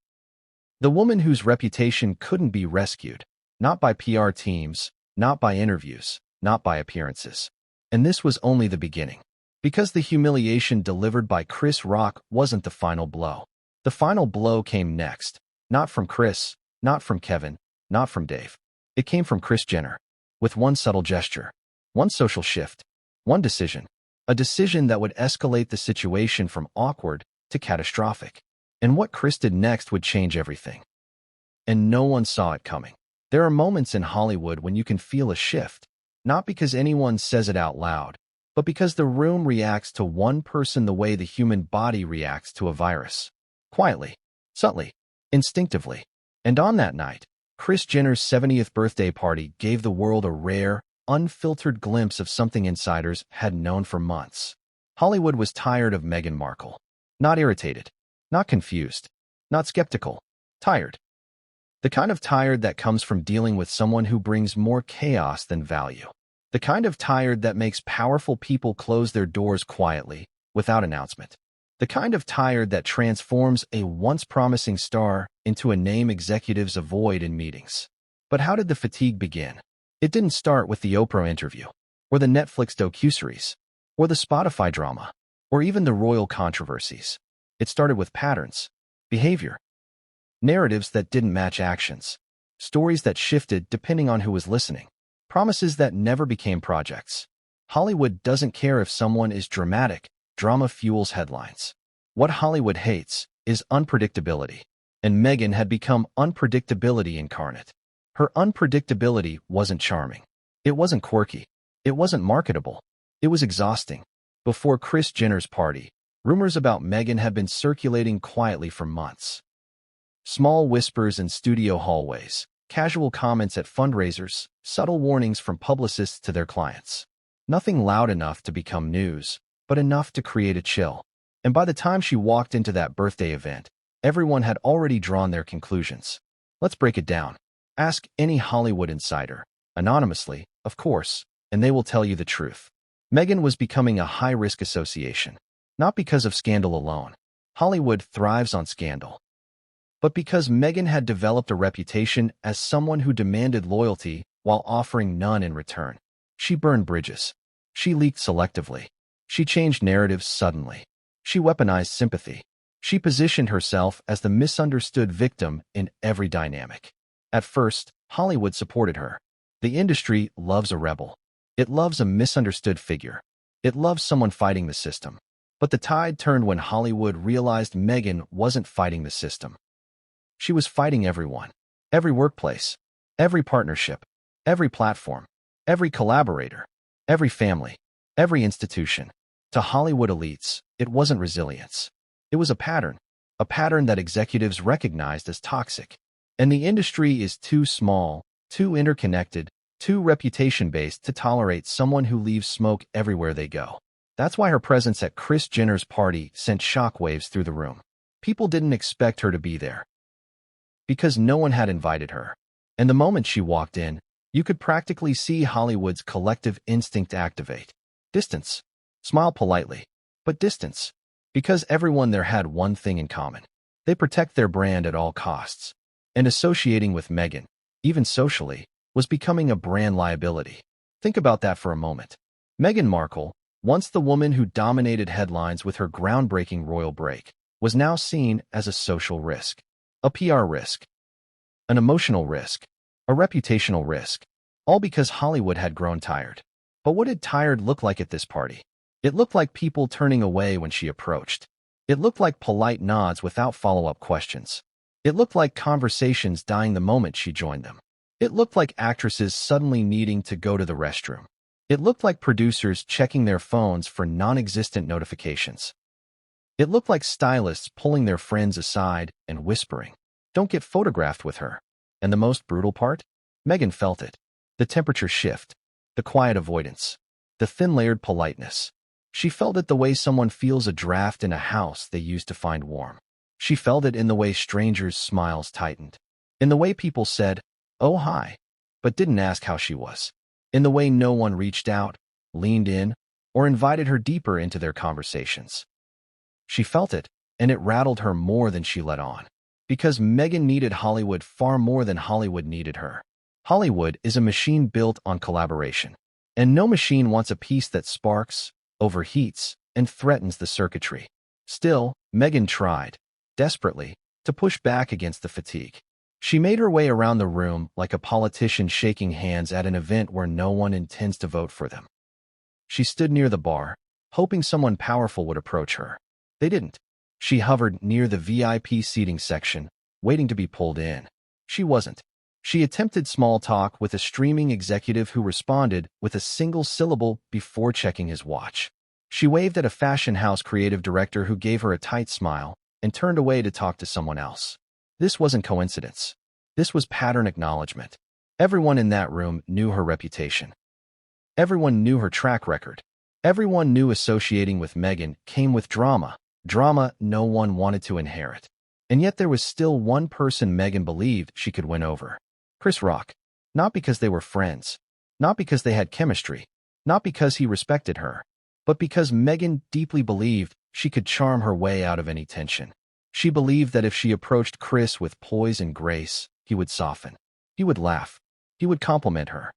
The woman whose reputation couldn't be rescued. Not by PR teams, not by interviews, not by appearances. And this was only the beginning. Because the humiliation delivered by Kris Rock wasn't the final blow. The final blow came next. Not from Kris, not from Kevin, not from Dave. It came from Kris Jenner. With one subtle gesture. One social shift. One decision. A decision that would escalate the situation from awkward to catastrophic. And what Kris did next would change everything. And no one saw it coming. There are moments in Hollywood when you can feel a shift. Not because anyone says it out loud, but because the room reacts to one person the way the human body reacts to a virus. Quietly, subtly, instinctively. And on that night, Kris Jenner's 70th birthday party gave the world a rare, unfiltered glimpse of something insiders had known for months. Hollywood was tired of Meghan Markle. Not irritated. Not confused. Not skeptical. Tired. The kind of tired that comes from dealing with someone who brings more chaos than value. The kind of tired that makes powerful people close their doors quietly, without announcement. The kind of tired that transforms a once promising star into a name executives avoid in meetings. But how did the fatigue begin? It didn't start with the Oprah interview, or the Netflix docuseries, or the Spotify drama, or even the royal controversies. It started with patterns, behavior, narratives that didn't match actions, stories that shifted depending on who was listening, promises that never became projects. Hollywood doesn't care if someone is dramatic. Drama fuels headlines. What Hollywood hates is unpredictability. And Meghan had become unpredictability incarnate. Her unpredictability wasn't charming. It wasn't quirky. It wasn't marketable. It was exhausting. Before Kris Jenner's party, rumors about Meghan had been circulating quietly for months. Small whispers in studio hallways, casual comments at fundraisers, subtle warnings from publicists to their clients. Nothing loud enough to become news, but enough to create a chill. And by the time she walked into that birthday event, everyone had already drawn their conclusions. Let's break it down. Ask any Hollywood insider, anonymously, of course, and they will tell you the truth. Meghan was becoming a high-risk association. Not because of scandal alone. Hollywood thrives on scandal. But because Meghan had developed a reputation as someone who demanded loyalty while offering none in return. She burned bridges. She leaked selectively. She changed narratives suddenly. She weaponized sympathy. She positioned herself as the misunderstood victim in every dynamic. At first, Hollywood supported her. The industry loves a rebel. It loves a misunderstood figure. It loves someone fighting the system. But the tide turned when Hollywood realized Meghan wasn't fighting the system. She was fighting everyone. Every workplace, every partnership, every platform, every collaborator, every family, every institution. To Hollywood elites, it wasn't resilience. It was a pattern that executives recognized as toxic. And the industry is too small, too interconnected, too reputation-based to tolerate someone who leaves smoke everywhere they go. That's why her presence at Kris Jenner's party sent shockwaves through the room. People didn't expect her to be there, because no one had invited her. And the moment she walked in, you could practically see Hollywood's collective instinct activate. Distance. Smile politely, but distance. Because everyone there had one thing in common. They protect their brand at all costs. And associating with Meghan, even socially, was becoming a brand liability. Think about that for a moment. Meghan Markle, once the woman who dominated headlines with her groundbreaking royal break, was now seen as a social risk, a PR risk, an emotional risk, a reputational risk, all because Hollywood had grown tired. But what did tired look like at this party? It looked like people turning away when she approached. It looked like polite nods without follow-up questions. It looked like conversations dying the moment she joined them. It looked like actresses suddenly needing to go to the restroom. It looked like producers checking their phones for non-existent notifications. It looked like stylists pulling their friends aside and whispering, "Don't get photographed with her." And the most brutal part? Meghan felt it. The temperature shift, the quiet avoidance, the thin-layered politeness. She felt it the way someone feels a draft in a house they used to find warm. She felt it in the way strangers' smiles tightened, in the way people said, "Oh, hi," but didn't ask how she was, in the way no one reached out, leaned in, or invited her deeper into their conversations. She felt it, and it rattled her more than she let on. Because Meghan needed Hollywood far more than Hollywood needed her. Hollywood is a machine built on collaboration. And no machine wants a piece that sparks, overheats, and threatens the circuitry. Still, Meghan tried, desperately, to push back against the fatigue. She made her way around the room like a politician shaking hands at an event where no one intends to vote for them. She stood near the bar, hoping someone powerful would approach her. They didn't. She hovered near the VIP seating section, waiting to be pulled in. She wasn't. She attempted small talk with a streaming executive who responded with a single syllable before checking his watch. She waved at a fashion house creative director who gave her a tight smile and turned away to talk to someone else. This wasn't coincidence. This was pattern acknowledgement. Everyone in that room knew her reputation. Everyone knew her track record. Everyone knew associating with Meghan came with drama. Drama no one wanted to inherit. And yet there was still one person Meghan believed she could win over. Kris Rock. Not because they were friends. Not because they had chemistry. Not because he respected her. But because Meghan deeply believed she could charm her way out of any tension. She believed that if she approached Kris with poise and grace, he would soften. He would laugh. He would compliment her.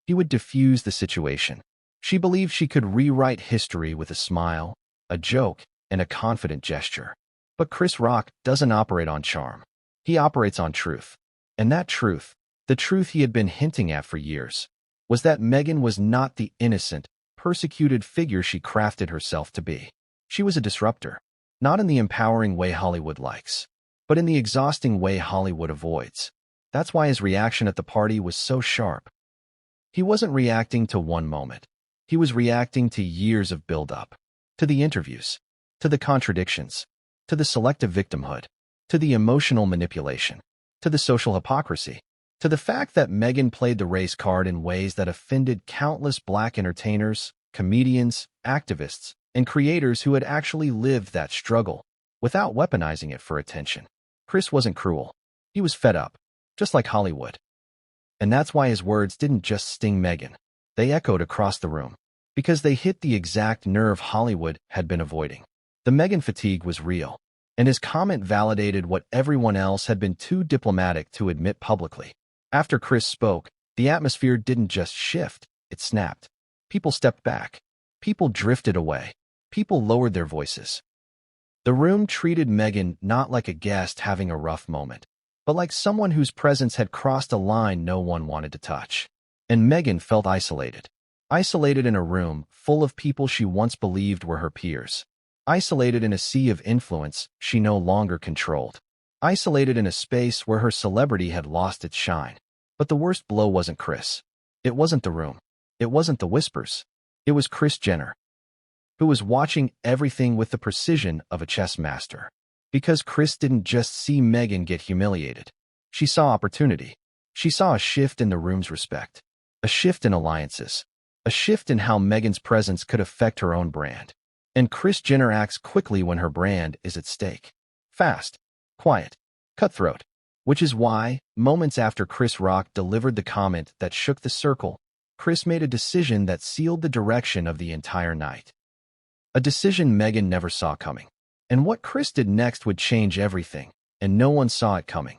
He would diffuse the situation. She believed she could rewrite history with a smile, a joke, and a confident gesture. But Kris Rock doesn't operate on charm. He operates on truth. And that truth, the truth he had been hinting at for years, was that Meghan was not the innocent, persecuted figure she crafted herself to be. She was a disruptor, not in the empowering way Hollywood likes, but in the exhausting way Hollywood avoids. That's why his reaction at the party was so sharp. He wasn't reacting to one moment. He was reacting to years of build-up, to the interviews, to the contradictions, to the selective victimhood, to the emotional manipulation, to the social hypocrisy, to the fact that Meghan played the race card in ways that offended countless Black entertainers, comedians, activists, and creators who had actually lived that struggle without weaponizing it for attention. Kris wasn't cruel. He was fed up, just like Hollywood. And that's why his words didn't just sting Meghan. They echoed across the room, because they hit the exact nerve Hollywood had been avoiding. The Meghan fatigue was real, and his comment validated what everyone else had been too diplomatic to admit publicly. After Kris spoke, the atmosphere didn't just shift, it snapped. People stepped back. People drifted away. People lowered their voices. The room treated Meghan not like a guest having a rough moment, but like someone whose presence had crossed a line no one wanted to touch. And Meghan felt isolated. Isolated in a room full of people she once believed were her peers. Isolated in a sea of influence she no longer controlled. Isolated in a space where her celebrity had lost its shine. But the worst blow wasn't Kris. It wasn't the room. It wasn't the whispers. It was Kris Jenner, who was watching everything with the precision of a chess master. Because Kris didn't just see Meghan get humiliated. She saw opportunity. She saw a shift in the room's respect. A shift in alliances. A shift in how Meghan's presence could affect her own brand. And Kris Jenner acts quickly when her brand is at stake. Fast, quiet, cutthroat. Which is why, moments after Chris Rock delivered the comment that shook the circle, Kris made a decision that sealed the direction of the entire night. A decision Meghan never saw coming. And what Kris did next would change everything, and no one saw it coming.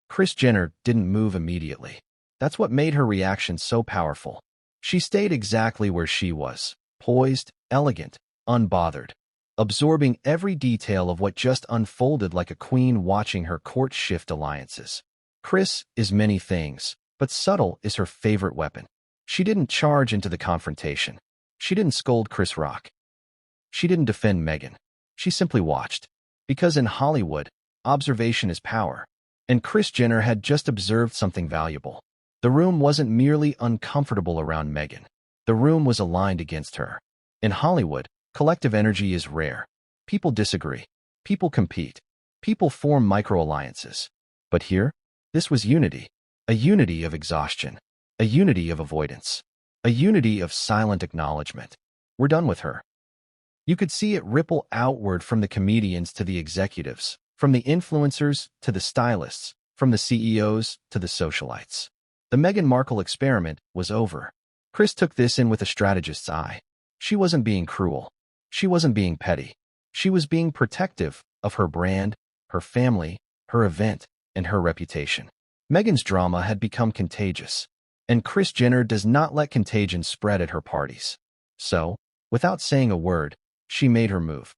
Kris Jenner didn't move immediately. That's what made her reaction so powerful. She stayed exactly where she was, poised, elegant, unbothered, absorbing every detail of what just unfolded like a queen watching her court shift alliances. Kris is many things, but subtle is her favorite weapon. She didn't charge into the confrontation. She didn't scold Chris Rock. She didn't defend Meghan. She simply watched. Because in Hollywood, observation is power. And Kris Jenner had just observed something valuable. The room wasn't merely uncomfortable around Meghan. The room was aligned against her. In Hollywood, collective energy is rare. People disagree. People compete. People form micro-alliances. But here, this was unity. A unity of exhaustion. A unity of avoidance. A unity of silent acknowledgement. We're done with her. You could see it ripple outward from the comedians to the executives, from the influencers to the stylists, from the CEOs to the socialites. The Meghan Markle experiment was over. Kris took this in with a strategist's eye. She wasn't being cruel. She wasn't being petty. She was being protective of her brand, her family, her event, and her reputation. Meghan's drama had become contagious, and Kris Jenner does not let contagion spread at her parties. So, without saying a word, she made her move.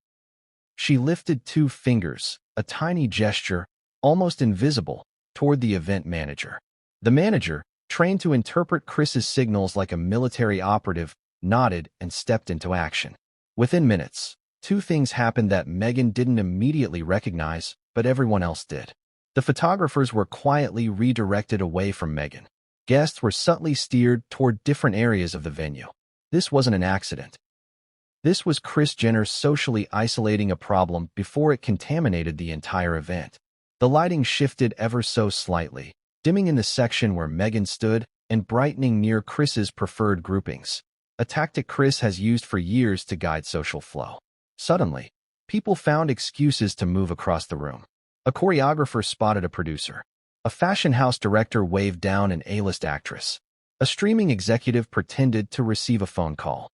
She lifted 2 fingers, a tiny gesture, almost invisible, toward the event manager. The manager, trained to interpret Kris's signals like a military operative, nodded and stepped into action. Within minutes, 2 things happened that Meghan didn't immediately recognize, but everyone else did. The photographers were quietly redirected away from Meghan. Guests were subtly steered toward different areas of the venue. This wasn't an accident. This was Kris Jenner socially isolating a problem before it contaminated the entire event. The lighting shifted ever so slightly, dimming in the section where Meghan stood and brightening near Kris's preferred groupings, a tactic Kris has used for years to guide social flow. Suddenly, people found excuses to move across the room. A choreographer spotted a producer. A fashion house director waved down an A-list actress. A streaming executive pretended to receive a phone call.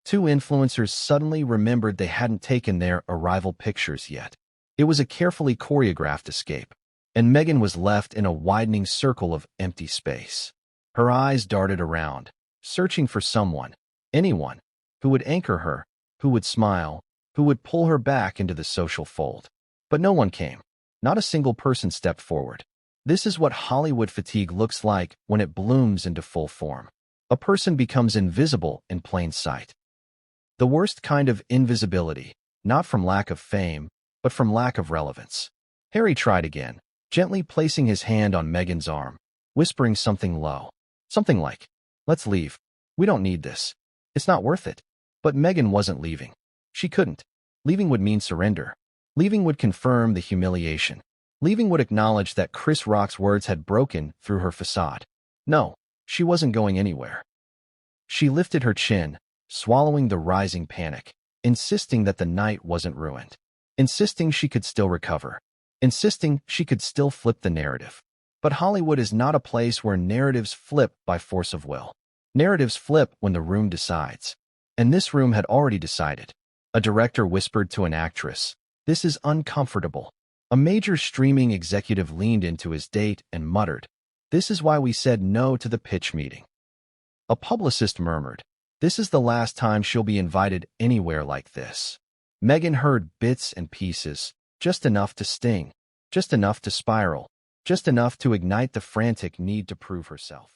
2 influencers suddenly remembered they hadn't taken their arrival pictures yet. It was a carefully choreographed escape, and Meghan was left in a widening circle of empty space. Her eyes darted around, searching for someone, anyone, who would anchor her, who would smile, who would pull her back into the social fold. But no one came. Not a single person stepped forward. This is what Hollywood fatigue looks like when it blooms into full form. A person becomes invisible in plain sight. The worst kind of invisibility, not from lack of fame, but from lack of relevance. Harry tried again, gently placing his hand on Meghan's arm, whispering something low. Something like, "Let's leave. We don't need this. It's not worth it." But Meghan wasn't leaving. She couldn't. Leaving would mean surrender. Leaving would confirm the humiliation. Leaving would acknowledge that Chris Rock's words had broken through her facade. No, she wasn't going anywhere. She lifted her chin, swallowing the rising panic, insisting that the night wasn't ruined. Insisting she could still recover. Insisting she could still flip the narrative. But Hollywood is not a place where narratives flip by force of will. Narratives flip when the room decides. And this room had already decided. A director whispered to an actress, "This is uncomfortable." A major streaming executive leaned into his date and muttered, "This is why we said no to the pitch meeting." A publicist murmured, "This is the last time she'll be invited anywhere like this." Meghan heard bits and pieces, just enough to sting, just enough to spiral, just enough to ignite the frantic need to prove herself.